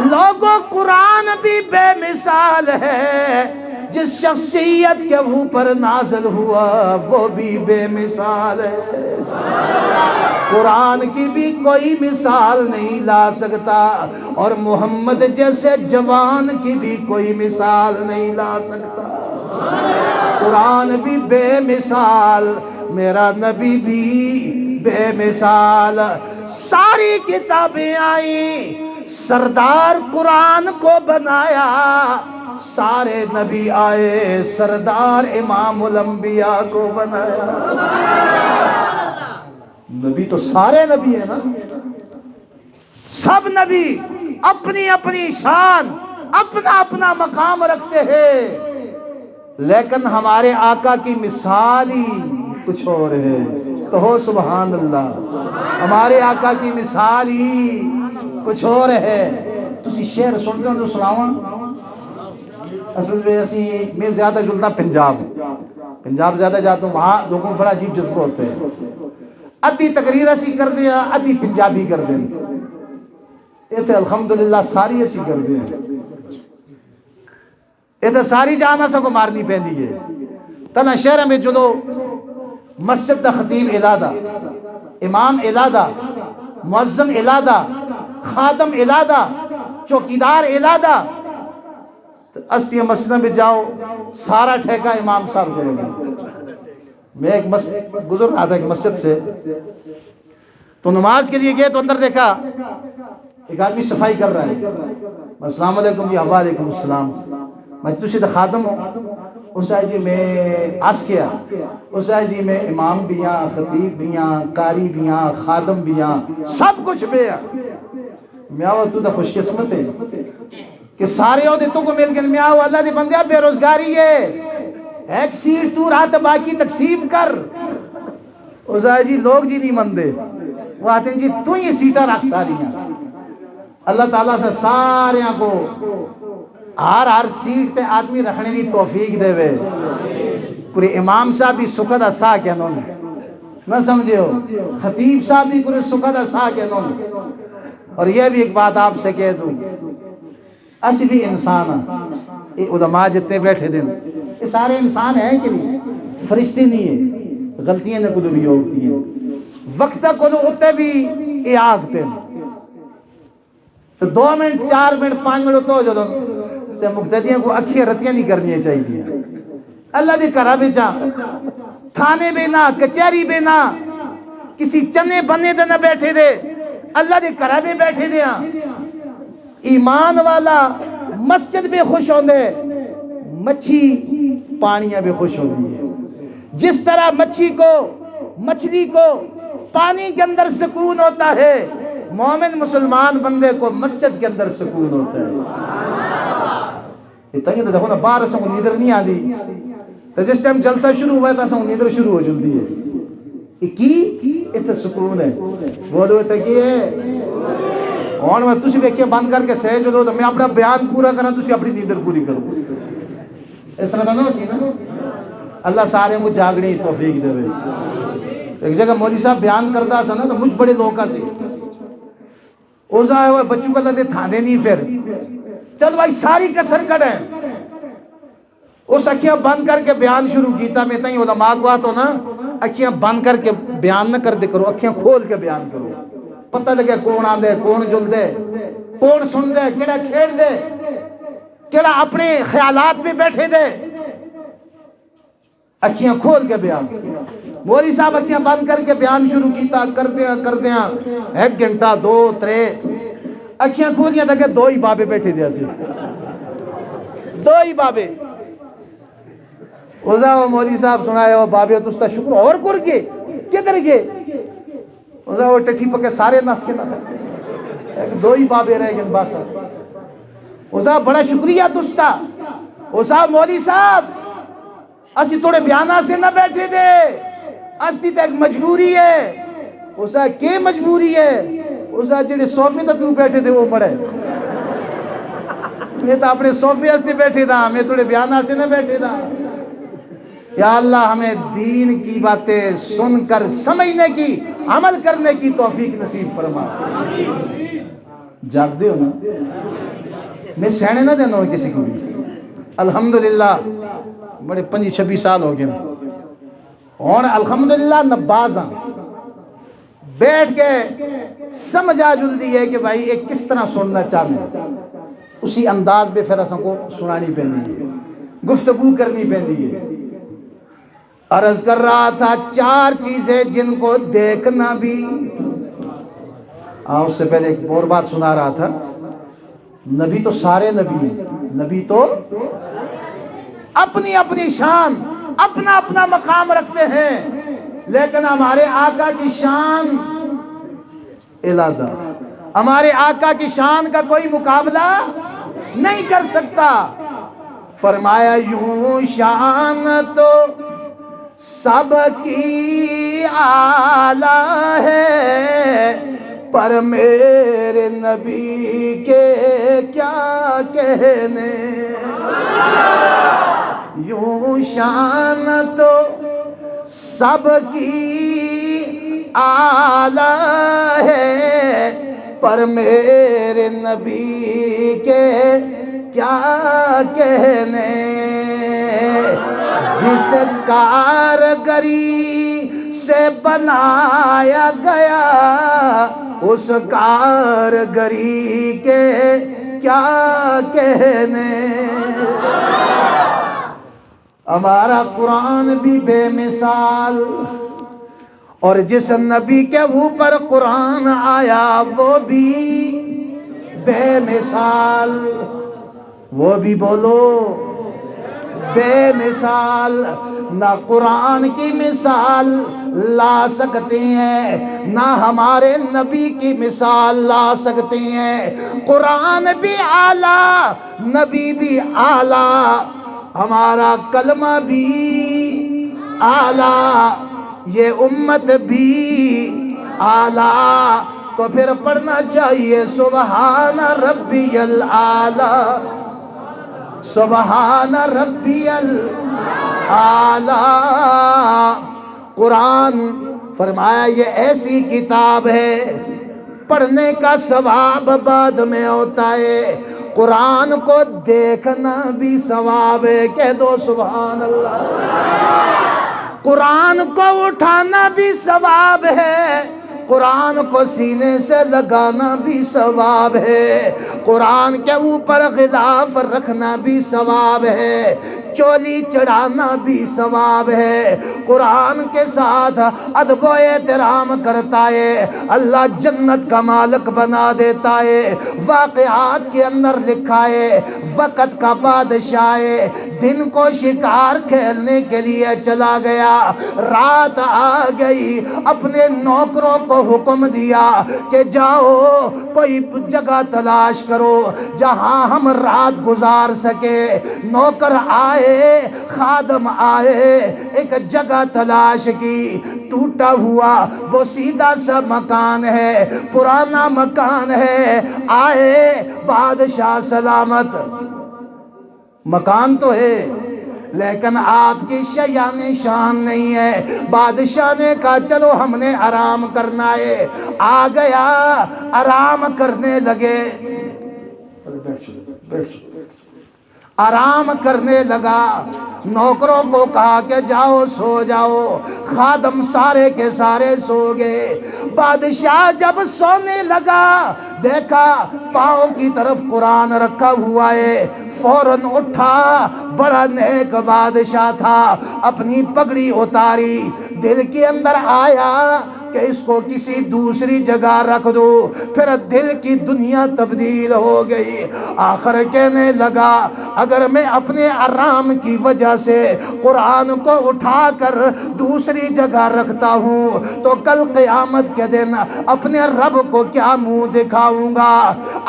لوگوں قرآن بھی بے مثال ہے، جس شخصیت کے اوپر نازل ہوا وہ بھی بے مثال ہے۔ قرآن کی بھی کوئی مثال نہیں لا سکتا اور محمد جیسے جوان کی بھی کوئی مثال نہیں لا سکتا۔ قرآن بھی بے مثال، میرا نبی بھی بے مثال۔ ساری کتابیں آئیں، سردار قرآن کو بنایا، سارے نبی آئے، سردار امام الانبیاء کو بنایا۔ نبی تو سارے نبی ہیں نا، سب نبی اپنی اپنی شان، اپنا اپنا مقام رکھتے ہیں، لیکن ہمارے آقا کی مثال ہی کچھ اور ہے، تو ہو سبحان اللہ۔ ہمارے آقا کی مثال ہی کچھ اور ہے۔ تسی شعر سنتے ہو تو سناواں؟ اصل میں زیادہ جلتا پنجاب زیادہ جاتا ہوں، وہاں لوگوں کو بڑا عجیب جذبہ ہوتا ہے۔ ادھی تقریر اسی کر دیا، ادھی پنجابی کر دیں، یہ تو الحمدللہ ساری اسی کر دیں، یہ تو ساری جانا سب کو مارنی پہنی ہے۔ تنا شہر میں جلو مسجد دا خطیب علادہ، امام علادہ، مؤذن علادہ، خادم علادہ، چوکیدار علادہ، استی مسجد میں جاؤ سارا ٹھیکہ امام صاحب کرے گا۔ میں ایک گزر رہا تھا ایک مسجد سے، تو نماز کے لیے گئے تو اندر دیکھا ایک آدمی صفائی کر رہا ہے۔ السلام علیکم جی، وعلیکم السلام، میں تجھے دا خادم ہوں۔ اس آئے جی میں آس کیا، اس آئے جی میں امام بھی ہاں، خطیب بھی ہاں، قاری بھی ہاں، خادم بھی ہاں، سب کچھ بھی ہاں۔ میں آؤ تو دا خوش قسمت ہے کہ سارے عہدے تو کو مل گئے۔ میں آؤ اللہ دے بندے بے روزگاری ہے، ایک سیٹ تو رہا تو باقی تقسیم کر۔ اس آئے جی لوگ جی نہیں مندے، وہ آتے ہیں جی تو یہ سیٹا رکھ ساری ہیں۔ اللہ تعالیٰ سے سارے کو ہر سیٹ تے آدمی رکھنے دی توفیق دے وے۔ پورے امام صاحب بھی سکھد اسا کے انہوں نے نہ سمجھے ہو، خطیب صاحب بھی پورے سکھد اسا کے انہوں نے۔ اور یہ بھی ایک بات آپ سے کہہ دوں، اسی بھی انسان ہیں، یہ علماء جتنے بیٹھے دن یہ سارے انسان ہیں کہ نہیں، فرشتے نہیں ہیں، غلطیاں نے کدو بھی ہوتی ہیں، وقت کدو اتے بھی یہ آگتے ہیں۔ تو 2 منٹ 4 منٹ 5 منٹ تو جو تے مقتدیاں کو اچھی رتیاں نہیں کرنی چاہیے۔ اللہ دی کرا بچا تھانے بے نہ، کچہری بے نہ، کسی چنے بنے دے نہ بیٹھے دے، اللہ دی کرا بے بیٹھے دے ہاں۔ ایمان والا مسجد بے خوش ہوندے، مچھی پانیاں بے خوش ہوندی ہے۔ جس طرح مچھلی کو پانی کے اندر سکون ہوتا ہے، مومن مسلمان بندے کو مسجد کے اندر سکون ہوتا ہے۔ اتنا کہ دیکھو نا باہر سے نیدر نہیں آدھی، تو جس ٹائم جلسہ شروع ہوا ہے تو نیدر شروع ہو جلدی ہے۔ کی اتنا سکون ہے، بولو اتنا کی ہے۔ اور میں تسی بیکھیں بند کر کے سہ جلو تو میں اپنا بیان پورا کرنا، تسی اپنی نیدر پوری کرو۔ اس طرح نہ ہو سی نا، اللہ سارے کو جاگنے توفیق دے۔ ایک جگہ مولوی صاحب بیان کرتا سا نا تو مجھ بڑے لوگ کا سی اوزا ہے وہ بچوں کا لدے تھانے نہیں، پھر چل بھائی ساری کسر کڑیں اس اکھیاں بند کر کے بیان شروع کیتا۔ میں تائیں علماء کو آتا نا اکھیاں بند کر کے بیان نہ کر دے کرو، اکھیاں کھول کے بیان کرو، پتہ لگے کون آن دے، کون جل دے، کون سن دے، کیڑا کھیڑ دے، کیڑا اپنے خیالات میں بیٹھے دے۔ اکھیاں کھول کے بیان۔ مولوی صاحب اکھیاں بند کر کے بیان شروع کیتا، کر دیاں 1 گھنٹہ 2 3 اکھیاں کھولیاں تک 2 ہی بابے بیٹھے دیا سی، 2 ہی بابے۔ اوزا وہ مولوی صاحب سنائے ہو بابے تو اس کا شکر اور کر گئے کدھر گئے؟ اوزا وہ ٹٹھی پکے سارے نس کے نہ 2 ہی بابے رہ گئے باسا۔ اوزا بڑا شکریہ تس کا۔ اوزا مولوی صاحب اسی توڑے بیانہ سے نہ بیٹھے دے، استی تک مجبوری ہے۔ اوزا کیا مجبوری ہے؟ اوزا جڑے صوفے تا تو بیٹھے دے وہ مڑے، میں تو اپنے صوفے استے بیٹھے دا، میں توڑے بیانہ سے نہ بیٹھے دا۔ یا اللہ ہمیں دین کی باتیں سن کر سمجھنے کی، عمل کرنے کی توفیق نصیب فرما۔ جاگ دے ہو نا، میں سہنے نہ دینا ہوں کسی کو بھی۔ الحمدللہ بڑے 25-26 سال ہو گئے اور الحمدللہ نبازاں بیٹھ کے سمجھ آ جلدی ہے کہ بھائی ایک کس طرح سننا چاہتے ہیں، اسی انداز پہ پھر اساں کو سنانی پہنی ہے، گفتگو کرنی پہنی ہے۔ عرض کر رہا تھا 4 چیزیں جن کو دیکھنا بھی، اس سے پہلے ایک اور بات سنا رہا تھا، نبی تو سارے نبی ہیں، نبی تو اپنی اپنی شان، اپنا اپنا مقام رکھتے ہیں، لیکن ہمارے آقا کی شان الہدا، ہمارے آقا کی شان کا کوئی مقابلہ نہیں کر سکتا۔ فرمایا یوں شان تو سب کی اعلیٰ ہے، پر میرے نبی کے کیا کہنے۔ یوں شان تو سب کی اعلیٰ ہے، پر میرے نبی کے کیا کہنے۔ جس کارگری سے بنایا گیا اس کارگری کے کیا کہنے. ہمارا قرآن بھی بے مثال، اور جس نبی کے اوپر قرآن آیا وہ بھی بے مثال. وہ بھی بولو بے مثال. نہ قرآن کی مثال لا سکتے ہیں، نہ ہمارے نبی کی مثال لا سکتے ہیں. قرآن بھی اعلیٰ، نبی بھی اعلیٰ، ہمارا کلمہ بھی اعلیٰ، یہ امت بھی اعلیٰ. تو پھر پڑھنا چاہیے سبحان ربی الاعلیٰ، سبحان ربی الاعلیٰ. قرآن فرمایا یہ ایسی کتاب ہے، پڑھنے کا ثواب بعد میں ہوتا ہے، قرآن کو دیکھنا بھی ثواب ہے. کہہ دو سبحان اللہ. قرآن کو اٹھانا بھی ثواب ہے، قرآن کو سینے سے لگانا بھی ثواب ہے، قرآن کے اوپر غلاف رکھنا بھی ثواب ہے، چولی چڑھانا بھی ثواب ہے. قرآن کے ساتھ ادب و احترام کرتا ہے، اللہ جنت کا مالک بنا دیتا ہے. واقعات کے اندر لکھا ہے وقت کا بادشاہ ہے، دن کو شکار کھیلنے کے لیے چلا گیا، رات آ گئی، اپنے نوکروں کو حکم دیا کہ جاؤ کوئی جگہ تلاش کرو جہاں ہم رات گزار سکے. نوکر آئے، خادم آئے، ایک جگہ تلاش کی، ٹوٹا ہوا وہ سیدھا سا مکان ہے، پرانا مکان ہے. آئے بادشاہ سلامت، مکان تو ہے لیکن آپ کی شیان شان نہیں ہے. بادشاہ نے کہا چلو ہم نے آرام کرنا ہے. آ گیا، آرام کرنے لگے، آرام کرنے لگا. نوکروں کو کہا کہ جاؤ سو جاؤ، خادم سارے کے سارے سو گئے. بادشاہ جب سونے لگا دیکھا پاؤں کی طرف قرآن رکھا ہوا ہے، فوراً اٹھا. بڑا نیک بادشاہ تھا، اپنی پگڑی اتاری، دل کے اندر آیا کہ اس کو کسی دوسری جگہ رکھ دو. پھر دل کی دنیا تبدیل ہو گئی. آخر کہنے لگا اگر میں اپنے آرام کی وجہ سے قرآن کو اٹھا کر دوسری جگہ رکھتا ہوں تو کل قیامت کے دن اپنے رب کو کیا منہ دکھاؤں گا.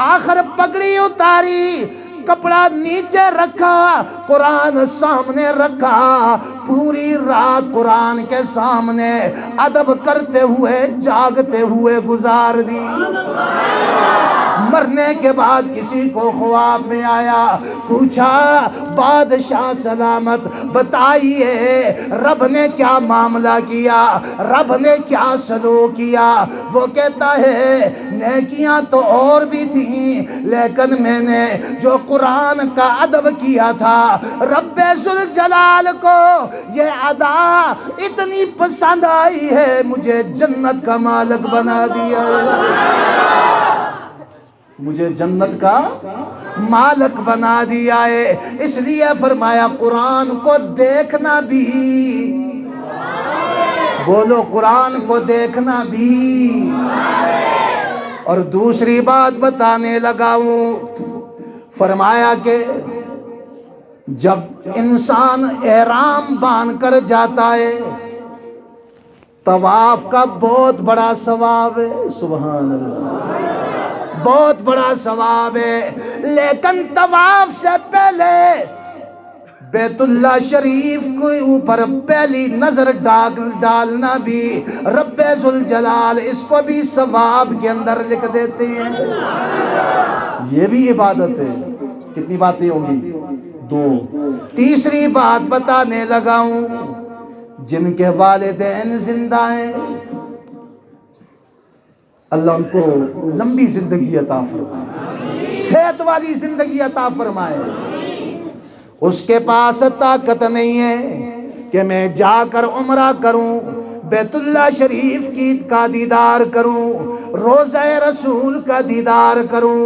آخر پگڑی اتاری، کپڑا نیچے رکھا، قرآن سامنے رکھا، پوری رات قرآن کے سامنے ادب کرتے ہوئے جاگتے ہوئے گزار دی. مرنے کے بعد کسی کو خواب میں آیا، پوچھا بادشاہ سلامت بتائیے رب نے کیا معاملہ کیا، رب نے کیا سلوک کیا. وہ کہتا ہے نیکیاں تو اور بھی تھیں لیکن میں نے جو قرآن کا ادب کیا تھا رب ذوالجلال کو یہ ادا اتنی پسند آئی ہے مجھے جنت کا مالک بنا دیا، مجھے جنت کا مالک بنا دیا ہے. اس لیے فرمایا قرآن کو دیکھنا بھی، بولو قرآن کو دیکھنا بھی. اور دوسری بات بتانے لگا ہوں، فرمایا کہ جب انسان احرام باندھ کر جاتا ہے طواف کا بہت بڑا ثواب ہے، سبحان اللہ، بہت بڑا ثواب ہے. لیکن طواف سے پہلے بیت اللہ شریف کے اوپر پہلی نظر ڈالنا بھی رب ذوالجلال اس کو بھی ثواب کے اندر لکھ دیتے ہیں. یہ بھی عبادت ہے. کتنی باتیں ہوں گی؟ دو. تیسری بات بتانے لگا ہوں، جن کے والدین زندہ ہیں اللہ ان کو لمبی زندگی عطا فرمائے، صحت والی زندگی عطا فرمائے. اس کے پاس طاقت نہیں ہے کہ میں جا کر عمرہ کروں، بیت اللہ شریف کا دیدار کروں، روضہ رسول کا دیدار کروں۔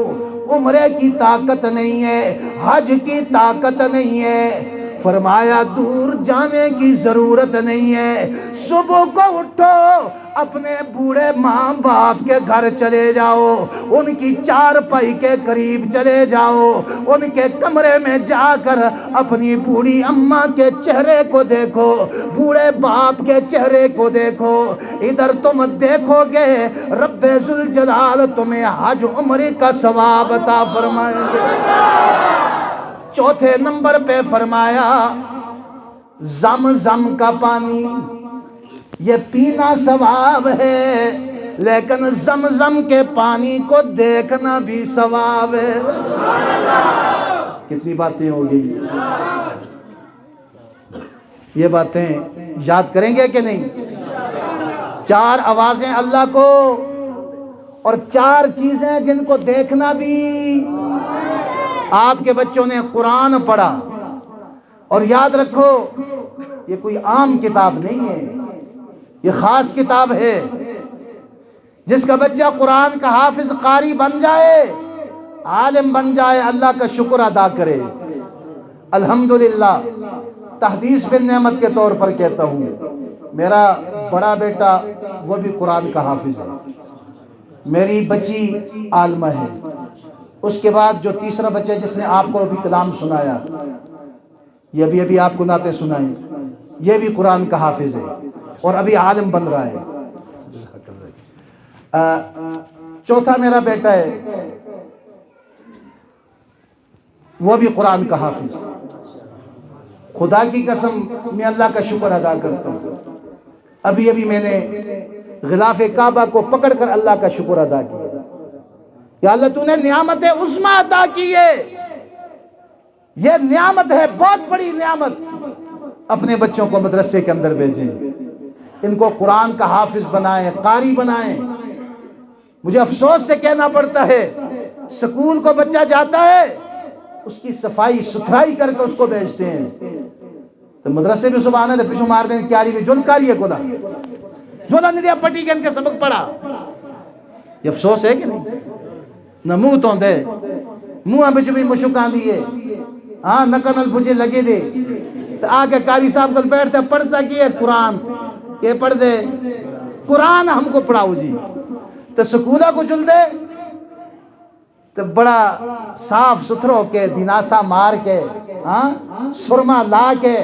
عمرے کی طاقت نہیں ہے، حج کی طاقت نہیں ہے۔ فرمایا دور جانے کی ضرورت نہیں ہے، صبح کو اٹھو، اپنے بوڑھے ماں باپ کے گھر چلے جاؤ، ان کی چارپائی کے قریب چلے جاؤ، ان کے کمرے میں جا کر اپنی بوڑھی اماں کے چہرے کو دیکھو، بوڑھے باپ کے چہرے کو دیکھو، ادھر تم دیکھو گے رب ذوالجلال تمہیں حج عمرے کا ثواب عطا فرمائیں گے۔ چوتھے نمبر پہ فرمایا زمزم کا پانی، یہ پینا ثواب ہے، لیکن زمزم کے پانی کو دیکھنا بھی ثواب ہے۔ کتنی باتیں ہوگی، یہ باتیں یاد کریں گے کہ نہیں؟ 4 آوازیں اللہ کو اور 4 چیزیں جن کو دیکھنا بھی۔ آپ کے بچوں نے قرآن پڑھا، اور یاد رکھو یہ کوئی عام کتاب نہیں ہے، یہ خاص کتاب ہے۔ جس کا بچہ قرآن کا حافظ قاری بن جائے، عالم بن جائے، اللہ کا شکر ادا کرے۔ الحمدللہ تحدیث بن نعمت کے طور پر کہتا ہوں، میرا بڑا بیٹا وہ بھی قرآن کا حافظ ہے، میری بچی عالمہ ہے، اس کے بعد جو تیسرا بچہ جس نے آپ کو ابھی کلام سنایا، یہ ابھی آپ کو نعتیں سنائیں، یہ بھی قرآن کا حافظ ہے اور ابھی عالم بن رہا ہے۔ چوتھا میرا بیٹا ہے، وہ بھی قرآن کا حافظ۔ خدا کی قسم میں اللہ کا شکر ادا کرتا ہوں، ابھی میں نے غلاف کعبہ کو پکڑ کر اللہ کا شکر ادا کیا، یا اللہ تو نے نعمت عظمی عطا کی ہے، یہ نعمت ہے، بہت بڑی نعمت۔ اپنے بچوں کو مدرسے کے اندر بھیجیں، ان کو قرآن کا حافظ بنائیں، قاری بنائیں۔ مجھے افسوس سے کہنا پڑتا ہے، سکول کو بچہ جاتا ہے، اس کی صفائی ستھرائی کر کے اس کو بھیجتے ہیں، تو مدرسے میں سبحانہ دے پیچھو مار دیں کیاری میں جن کاری ہے کودا جونا نڈیا پٹی کے ان کے سبق پڑھا۔ یہ افسوس ہے کہ نہیں؟ نہ منہ تو دے، منہ بچ بھی مشکان دیئے، ہاں نکنل بجے لگے دے، تو آگے قاری صاحب کل بیٹھتے پڑھ سکیے قرآن، یہ پڑھ دے قرآن ہم کو پڑھاؤ جی، تو سکولہ کو چل دے، تو بڑا صاف ستھرو کے دیناسا مار کے، سرما لا کے،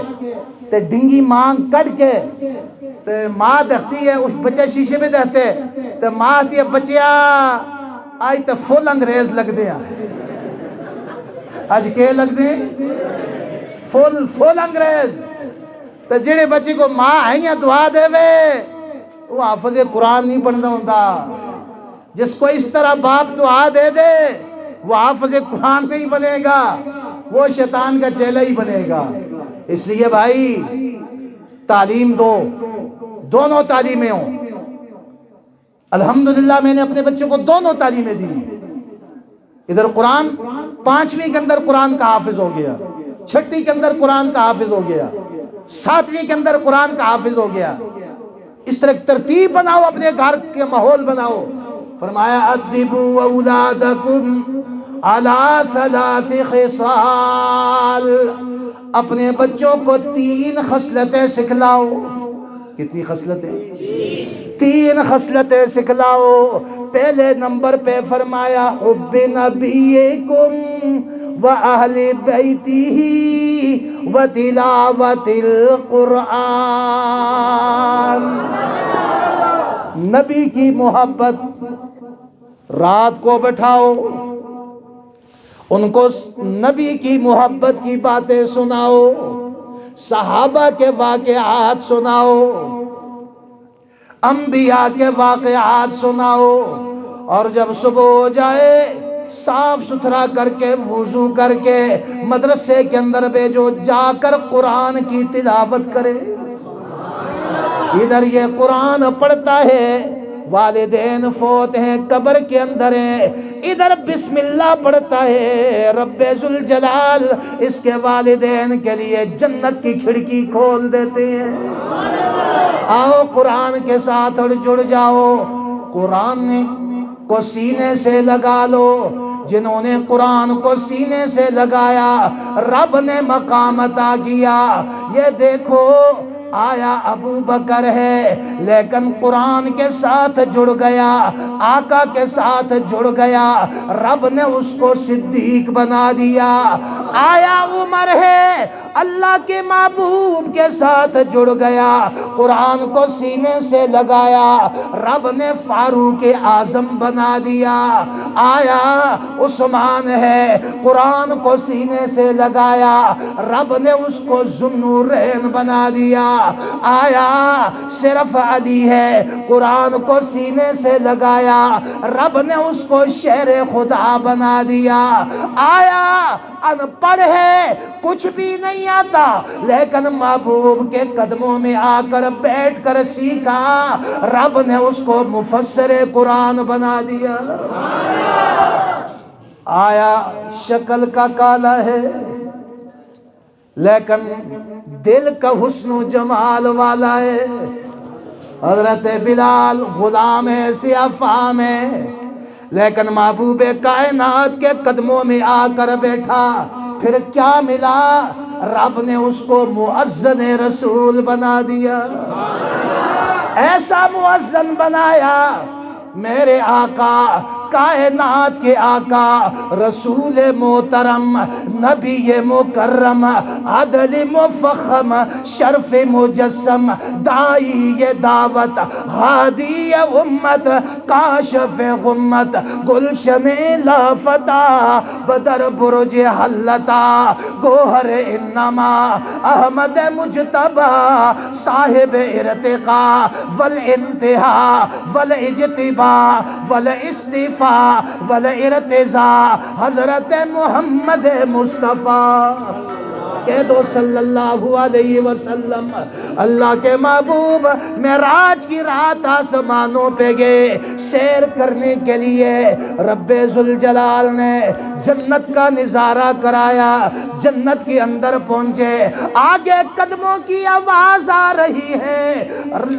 تو ڈنگی مانگ کٹ کے، تو ماں دکھتی ہے، اس بچے شیشے میں دکھتے، تو ماں تھی ہے بچیا آئی تو فل انگریز لگ دیا، آج کے لگ دیں فل انگریز۔ تو جڑے بچے کو ماں آئیں دعا دے وے وہ حافظ قرآن نہیں بننا ہوتا، جس کو اس طرح باپ دعا دے دے وہ حافظ قرآن نہیں بنے گا، وہ شیطان کا چیلا ہی بنے گا۔ اس لیے بھائی تعلیم دو، دونوں تعلیمیں ہوں۔ الحمدللہ میں نے اپنے بچوں کو دونوں تعلیمیں دی، ادھر قرآن 5ویں کے اندر قرآن کا حافظ ہو گیا، 6ٹی کے اندر قرآن کا حافظ ہو گیا، 7ویں کے اندر قرآن کا حافظ ہو گیا۔ اس طرح ترتیب بناؤ، اپنے گھر کے ماحول بناؤ۔ فرمایا ادبوا اولادکم علی 3 خصال، اپنے بچوں کو 3 خصلتیں سکھلاؤ۔ کتنی خصلتیں؟ 3 خصلتیں سکھلاؤ۔ پہلے نمبر پہ فرمایا حب نبیکم و اہل بیتہ و تلاوت القرآن، نبی کی محبت، رات کو بٹھاؤ ان کو نبی کی محبت کی باتیں سناؤ، صحابہ کے واقعات سناؤ، انبیاء کے واقعات سناؤ، اور جب صبح ہو جائے صاف ستھرا کر کے وضو کر کے مدرسے کے اندر بھیجو، جا کر قرآن کی تلاوت کرے۔ ادھر یہ قرآن پڑھتا ہے، والدین فوت ہیں، قبر کے اندر ہیں، ادھر بسم اللہ پڑھتا ہے، رب ذوالجلال اس کے والدین کے لیے جنت کی کھڑکی کھول دیتے ہیں۔ آؤ قرآن کے ساتھ جڑ جاؤ، قرآن کو سینے سے لگا لو۔ جنہوں نے قرآن کو سینے سے لگایا رب نے مقام عطا کیا۔ یہ دیکھو آیا ابو بکر ہے لیکن قرآن کے ساتھ جڑ گیا، آقا کے ساتھ جڑ گیا، رب نے اس کو صدیق بنا دیا۔ آیا عمر ہے، اللہ کے محبوب کے ساتھ جڑ گیا، قرآن کو سینے سے لگایا، رب نے فاروق اعظم بنا دیا۔ آیا عثمان ہے، قرآن کو سینے سے لگایا، رب نے اس کو ذوالنورین بنا دیا۔ آیا صرف علی ہے، قرآن کو سینے سے لگایا، رب نے اس کو شیر خدا بنا دیا۔ آیا ان پڑھ ہے، کچھ بھی نہیں آتا، لیکن محبوب کے قدموں میں آ کر بیٹھ کر سیکھا، رب نے اس کو مفسر قرآن بنا دیا۔ آیا شکل کا کالا ہے لیکن دل کا حسن و جمال والا ہے۔ حضرت بلال غلام ہے، سیاہ فام ہے، لیکن محبوب کائنات کے قدموں میں آ کر بیٹھا۔ پھر کیا ملا؟ رب نے اس کو مؤذن رسول بنا دیا۔ ایسا مؤذن بنایا، میرے آقا کائنات کے آقا، رسول محترم، نبی مکرم، عدل مفخم، شرف مجسم، داعی دعوت، ہادی امت، کاشف غمت، گلشن لافتہ، بدر برج حلتا، گوہر انما، احمد مجتبی، صاحب ارتقا والانتہا والاجتبا والاستفاء والارتضاء، حضرت محمد مصطفیٰ کہہ دو صلی اللہ علیہ وسلم۔ اللہ کے محبوب معراج کی رات آسمانوں پہ گئے سیر کرنے کے لیے، رب ذوالجلال نے جنت کا نظارہ کرایا، جنت کے اندر پہنچے، آگے قدموں کی آواز آ رہی ہے،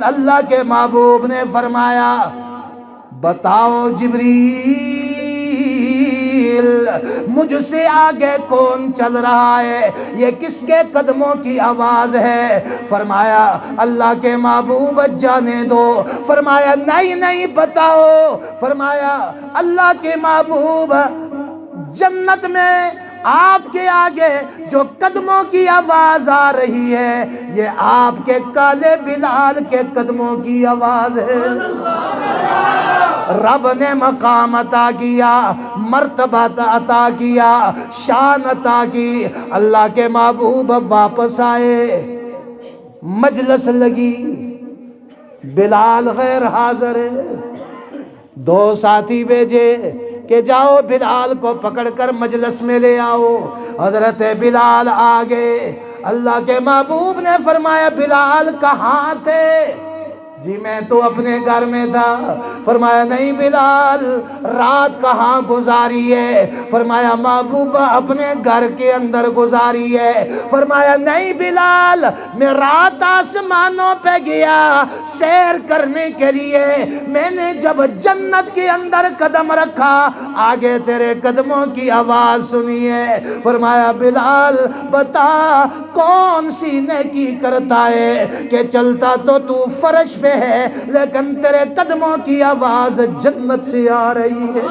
اللہ کے محبوب نے فرمایا بتاؤ جبریل مجھ سے آگے کون چل رہا ہے، یہ کس کے قدموں کی آواز ہے؟ فرمایا اللہ کے محبوب جانے دو۔ فرمایا نہیں بتاؤ۔ فرمایا اللہ کے محبوب جنت میں آپ کے آگے جو قدموں کی آواز آ رہی ہے، یہ آپ کے کالے بلال کے قدموں کی آواز ہے۔ رب نے مقام عطا کیا، مرتبہ عطا کیا، شان عطا کی۔ اللہ کے محبوب واپس آئے، مجلس لگی، بلال غیر حاضر ہے، دو ساتھی بھیجے کہ جاؤ بلال کو پکڑ کر مجلس میں لے آؤ۔ حضرت بلال آگے، اللہ کے محبوب نے فرمایا بلال کہاں تھے؟ جی میں تو اپنے گھر میں تھا۔ فرمایا نہیں بلال رات کہاں گزاری ہے؟ فرمایا محبوبہ اپنے گھر کے اندر گزاری ہے۔ فرمایا نہیں بلال میں رات آسمانوں پہ گیا سیر کرنے کے لیے، میں نے جب جنت کے اندر قدم رکھا آگے تیرے قدموں کی آواز سنی ہے۔ فرمایا بلال بتا کون سینے کی کرتا ہے کہ چلتا تو فرش پہ ہے لیکن تیرے قدموں کی آواز جنت سے آ رہی ہے،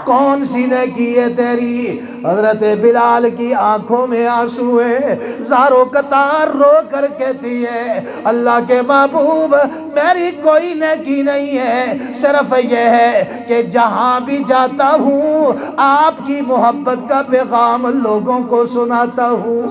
کون سینے کی ہے تیری؟ حضرت بلال کی آنکھوں میں آنسو ہے، زاروں قطار رو کر کہتی ہے اللہ کے محبوب میری کوئی نیکی نہیں ہے، صرف یہ ہے کہ جہاں بھی جاتا ہوں آپ کی محبت کا پیغام لوگوں کو سناتا ہوں،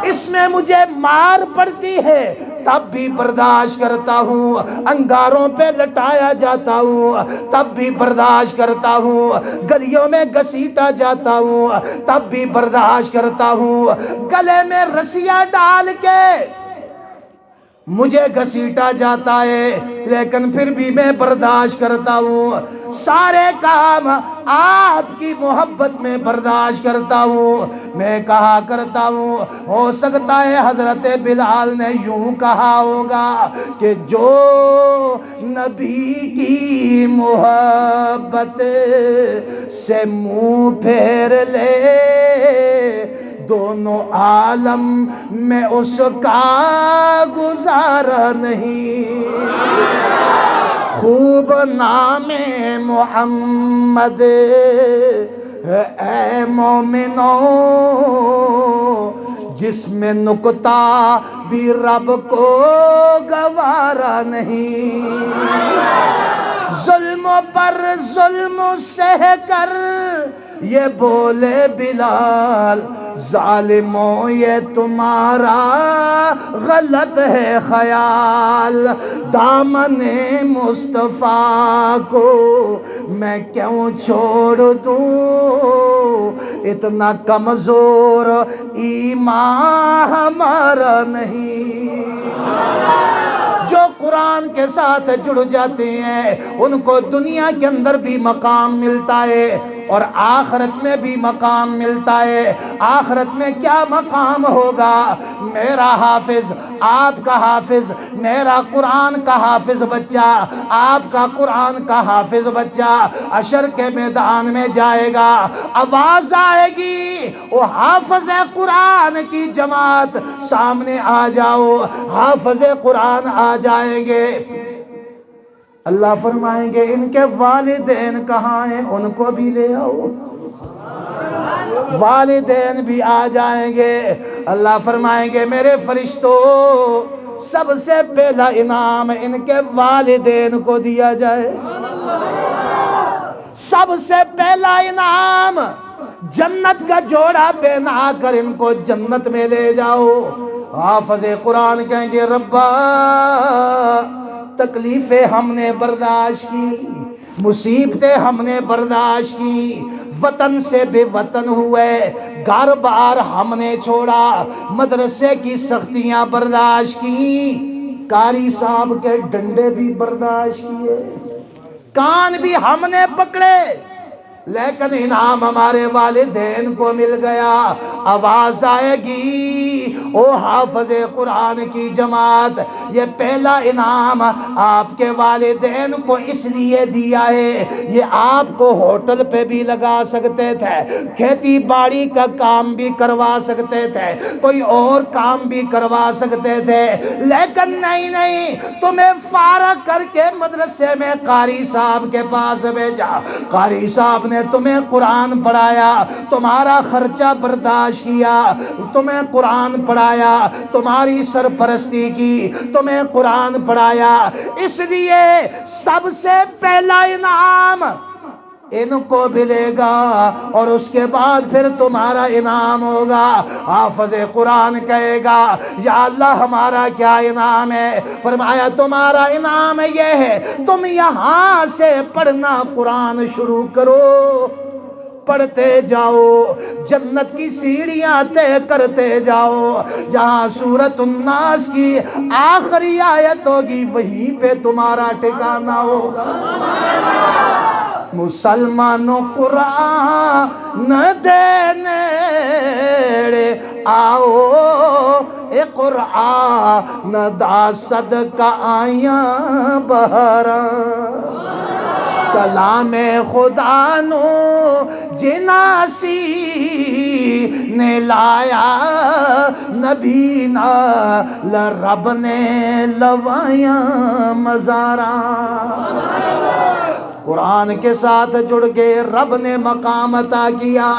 اس میں مجھے مار پڑتی ہے تب بھی برداشت کرتا ہوں، انگاروں پہ لٹایا جاتا ہوں تب بھی برداشت کرتا ہوں، گلیوں میں گھسیٹا جاتا ہوں تب بھی برداشت کرتا ہوں، گلے میں رسیاں ڈال کے مجھے گھسیٹا جاتا ہے لیکن پھر بھی میں برداشت کرتا ہوں، سارے کام آپ کی محبت میں برداشت کرتا ہوں۔ میں کہا کرتا ہوں، ہو سکتا ہے حضرت بلال نے یوں کہا ہوگا کہ جو نبی کی محبت سے منہ پھیر لے دونوں عالم میں اس کا گزارا نہیں۔ خوب نام محمد ہے اے مومنو، جس میں نکتہ بھی رب کو گوارا نہیں۔ ظلم پر ظلم سہ کر یہ بولے بلال، ظالموں یہ تمہارا غلط ہے خیال، دامن مصطفیٰ کو میں کیوں چھوڑ دوں، اتنا کمزور ایمان ہمارا نہیں۔ جو قرآن کے ساتھ جڑ جاتے ہیں ان کو دنیا کے اندر بھی مقام ملتا ہے اور آخرت میں بھی مقام ملتا ہے۔ آخرت میں کیا مقام ہوگا؟ میرا حافظ، آپ کا حافظ، میرا قرآن کا حافظ بچہ، آپ کا قرآن کا حافظ بچہ حشر کے میدان میں جائے گا، آواز آئے گی، وہ حافظ قرآن کی جماعت سامنے آ جاؤ، حافظ قرآن آ جائیں گے۔ اللہ فرمائیں گے ان کے والدین کہاں ہیں، ان کو بھی لے آؤ۔ والدین بھی آ جائیں گے۔ اللہ فرمائیں گے میرے فرشتوں، سب سے پہلا انعام ان کے والدین کو دیا جائے۔ سب سے پہلا انعام جنت کا جوڑا پہنا کر ان کو جنت میں لے جاؤ۔ حافظ قرآن کہیں گے ربا تکلیفیں ہم نے برداشت کی، مصیبتیں ہم نے برداشت کی، وطن سے بے وطن ہوئے، گھر بار ہم نے چھوڑا، مدرسے کی سختیاں برداشت کی، قاری صاحب کے ڈنڈے بھی برداشت کیے، کان بھی ہم نے پکڑے، لیکن انعام ہمارے والدین کو مل گیا۔ آواز آئے گی او حافظ قرآن کی جماعت، یہ پہلا انعام آپ کے والدین کو اس لیے دیا ہے، یہ آپ کو ہوٹل پہ بھی لگا سکتے تھے، کھیتی باڑی کا کام بھی کروا سکتے تھے، کوئی اور کام بھی کروا سکتے تھے، لیکن نہیں، تمہیں فارغ کر کے مدرسے میں قاری صاحب کے پاس بھیجا، قاری صاحب نے تمہیں قرآن پڑھایا، تمہارا خرچہ برداشت کیا، تمہیں قرآن پڑھایا، تمہاری سرپرستی کی، تمہیں قرآن پڑھایا، اس لیے سب سے پہلا انعام ان کو ملے گا اور اس کے بعد پھر تمہارا انعام ہوگا۔ حافظ قرآن کہے گا یا اللہ ہمارا کیا انعام ہے؟ فرمایا تمہارا انعام یہ ہے تم یہاں سے پڑھنا قرآن شروع کرو، پڑھتے جاؤ، جنت کی سیڑھیاں طے کرتے جاؤ، جہاں سورۃ الناس کی آخری آیت ہوگی وہیں پہ تمہارا ٹھکانہ ہوگا۔ مسلمانوں قرآن دینے آؤ، اے قرآن دا صدقہ آیاں بہراں، کلام خدا نو جناسی نے لایا، نبی نال رب نے لوایاں مزاراں۔ قرآن کے ساتھ جڑ کے رب نے مقام عطا کیا۔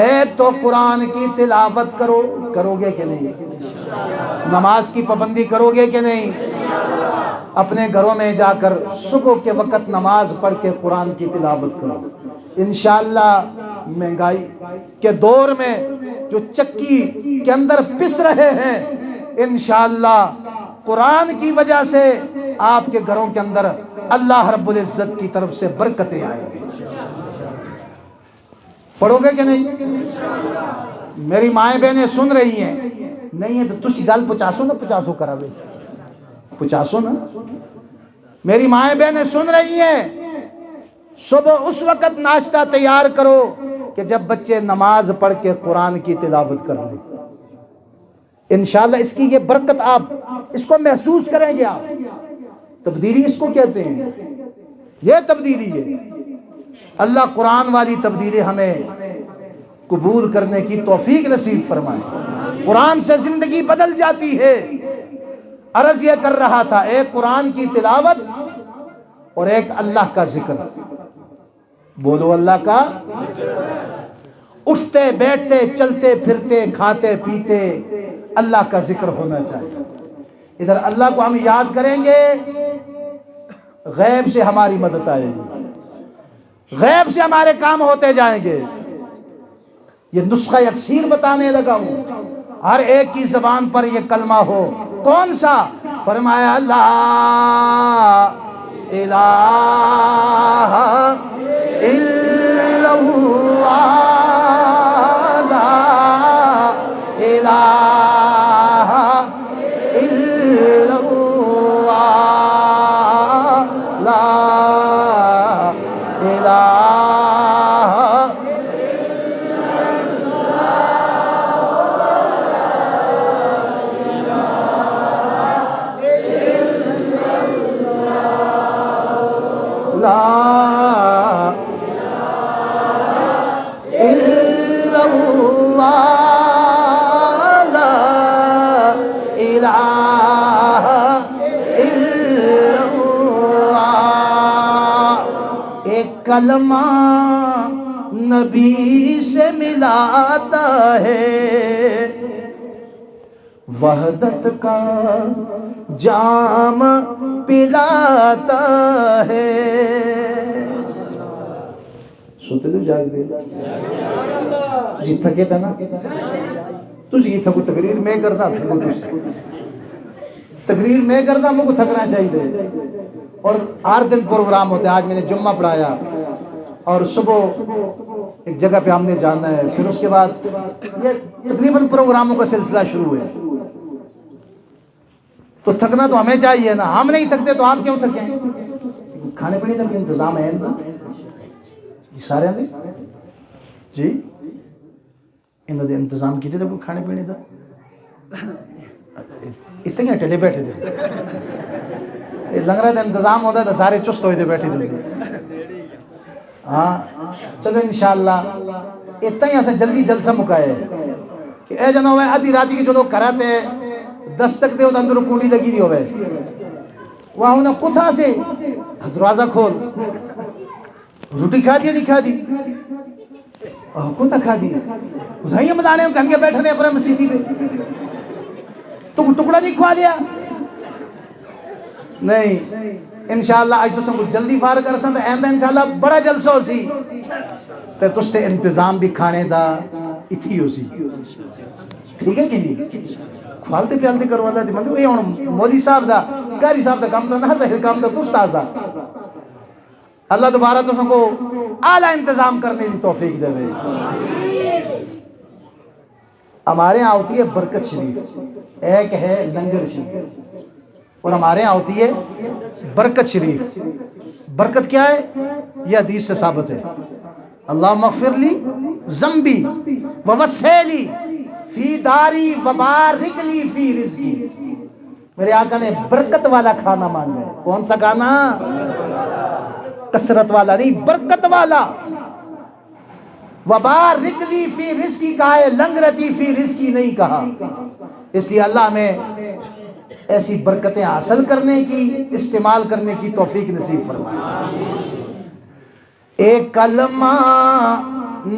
ایک تو قرآن کی تلاوت کرو گے کہ نہیں؟ نماز کی پابندی کرو گے کہ نہیں؟ اپنے گھروں میں جا کر صبح کے وقت نماز پڑھ کے قرآن کی تلاوت کرو۔ انشاءاللہ مہنگائی کے دور میں جو چکی کے اندر پس رہے ہیں، انشاءاللہ قرآن کی وجہ سے آپ کے گھروں کے اندر اللہ رب العزت کی طرف سے برکتیں آئیں گی۔ پڑھو گے کہ نہیں؟ میری مائیں بہنیں سن رہی ہیں، نہیں ہے تو تسی گل 50 نہ 50 کرا 50 نا میری مائیں بہنیں سن رہی ہیں، صبح اس وقت ناشتہ تیار کرو کہ جب بچے نماز پڑھ کے قرآن کی تلاوت کر لیں، انشاءاللہ اس کی یہ برکت آپ اس کو محسوس کریں گے۔ آپ تبدیلی اس کو کہتے ہیں، یہ تبدیلی ہے۔ اللہ قرآن والی تبدیلی ہمیں قبول کرنے کی توفیق نصیب فرمائے۔ قرآن سے زندگی بدل جاتی ہے۔ عرض یہ کر رہا تھا، ایک قرآن کی تلاوت اور ایک اللہ کا ذکر۔ بولو اللہ کا، اٹھتے بیٹھتے چلتے پھرتے کھاتے پیتے اللہ کا ذکر ہونا چاہیے۔ ادھر اللہ کو ہم یاد کریں گے، غیب سے ہماری مدد آئے گی، غیب سے ہمارے کام ہوتے جائیں گے۔ یہ نسخہ اکسیر بتانے لگا ہوں، ہر ایک کی زبان پر یہ کلمہ ہو۔ کون سا؟ فرمایا لا الہ الا اللہ، لا الہ الا اللہ، لا الہ کلمہ نبی سے ملاتا ہے، وحدت کا جام پلاتا ہے۔ سوتے تو جاگ دے جی تھکے تھا نا تجھے تھکو تقریر میں کرتا تھکو تقریر میں کرتا مجھے تھکنا چاہیے۔ اور 8 دن پروگرام ہوتے ہیں، آج میں نے جمعہ پڑھایا اور صبح ایک جگہ پہ ہم نے جانا ہے، پھر اس کے بعد یہ تقریباً پروگراموں کا سلسلہ شروع ہے، تو تھکنا تو ہمیں چاہیے نا۔ ہم نہیں تھکتے تو آپ کیوں تھکیں؟ کھانے پینے کا بھی انتظام ہے نا جی، سارے نے جی انہوں نے انتظام کیتے تھے کوئی کھانے پینے کا؟ اتنے ٹھلے بیٹھے تھے، لگ رہا تھا انتظام ہوتا ہے تو سارے چست ہوئے تھے بیٹھے تھے۔ ہاں چلو انشاءاللہ اتنا ہی ایسا جلدی جلسہ مکائے کہ اے جناب آدھی راتی کی جو لوگ کراتے 10 تک دے ہوتا اندر کنڈی لگی دی ہوئے وہاں انہیں کتھا سے دروازہ کھول روٹی کھا دیا دکھا دی کتھا کھا دی اسے بتانے ہوں کہ بیٹھنے اپنے مسیحی پہ تو ٹکڑا نہیں کھوا لیا نہیں۔ انشاءاللہ آج تو سب جلدی فارغ کر سن احمد انشاءاللہ بڑا جلسہ ہو سی تے تستے انتظام بھی کھانے دا اتھی ہو سی، ٹھیک ہے کہ نہیں؟ کھوالتے پیالتے کروالا دی مندے یہ مودی صاحب دا کاری صاحب دا کام دا نہ ظاہر کام دا پوچھتا سا۔ اللہ دوبارہ تو سن کو اعلیٰ انتظام کرنے کی توفیق دے۔ ہمارے ہاں ہوتی ہے برکت شریف، ایک ہے لنگر شریف، اور ہمارے ہاں ہوتی ہے برکت شریف۔ برکت کیا ہے؟ یہ حدیث سے ثابت ہے، اللہم اغفر لی ذنبی ووسع لی فی داری وبارک لی فی رزقی۔ میرے آقا نے برکت والا کھانا مانگا ہے۔ کون سا کھانا؟ کثرت والا نہیں، برکت والا۔ وبارک لی فی رزقی کہا ہے، لنگرتی فی رزقی نہیں کہا۔ اس لیے اللہ ہمیں ایسی برکتیں حاصل کرنے کی، استعمال کرنے کی توفیق نصیب فرمائے۔ ایک کلمہ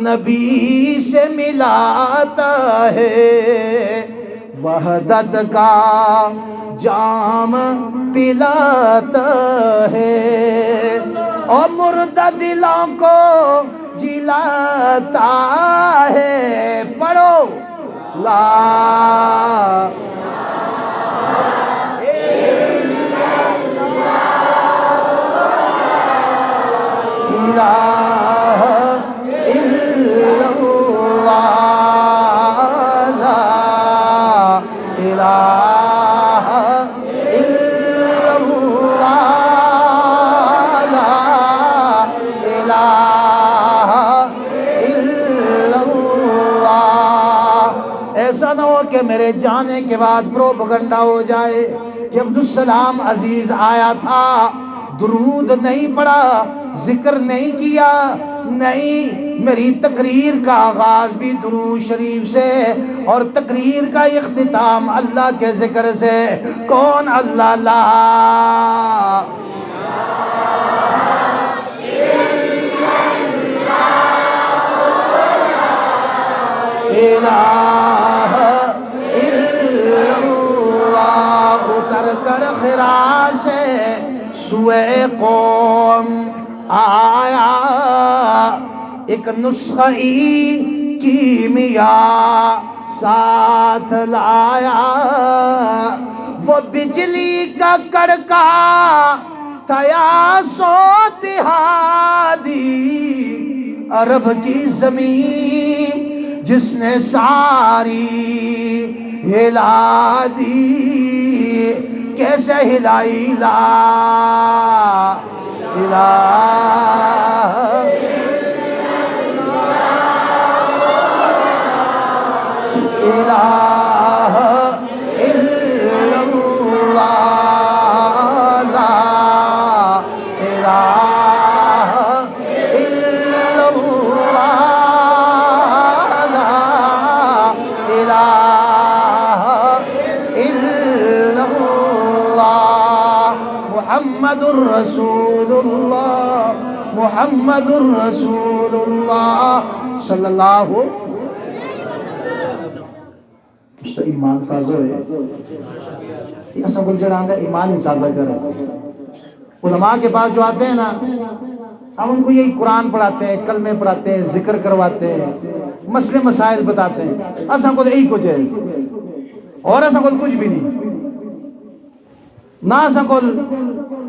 نبی سے ملاتا ہے، وحدت کا جام پلاتا ہے، اور مردہ دلوں کو جلاتا ہے۔ پڑھو لا الہ الا اللہ، لا الہ الا کہ میرے جانے کے بعد پروپیگنڈا ہو جائے کہ عبدالسلام عزیز آیا تھا، درود نہیں پڑھا، ذکر نہیں کیا. نہیں، میری تقریر کا آغاز بھی درود شریف سے اور تقریر کا اختتام اللہ کے ذکر سے. کون؟ اللہ. لا الہ الا اللہ. اتر کر خراش سوئے قوم آیا، ایک نسخہ کیمیا ساتھ لایا. وہ بجلی کا کڑکا تیا سوتہادی، عرب کی زمین جس نے ساری ہلا دی. کیسے ہلائی؟ لا الہ الہ الا اللہ. لا الہ الا اللہ. لا الہ الا اللہ. محمد الرسول اللہ، محمد الرسول اللہ صلی اللہ. اس تو ایمان تازہ ہے. یہ سب گلجران کا ایمان ہی تازہ کرے. علماء کے پاس جو آتے ہیں نا، ہم ان کو یہی قرآن پڑھاتے ہیں، کلمے پڑھاتے ہیں، ذکر کرواتے ہیں، مسئلے مسائل بتاتے ہیں. ایسا کو یہی کچھ ہے اور ایسا کو کچھ بھی نہیں. نہ ایسا کو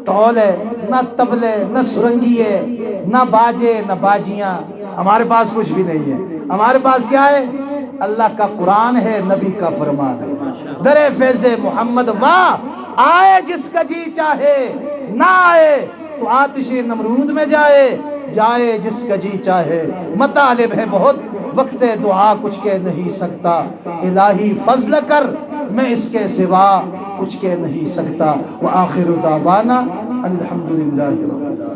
ٹول ہے، نہ تبلے، نہ سرنگی ہے، نہ باجے، نہ باجیاں. ہمارے پاس کچھ بھی نہیں ہے. ہمارے پاس کیا ہے؟ اللہ کا قرآن ہے، نبی کا فرمان ہے. در فیض محمد واہ، آئے جس کا جی چاہے، نہ آئے تو آتش نمرود میں جائے، جائے جس کا جی چاہے. مطالب ہے بہت، وقت دعا کچھ کہہ نہیں سکتا. الہی فضل کر، میں اس کے سوا کچھ کہہ نہیں سکتا. وآخر دعوانا ان الحمدللہ رب العالمین.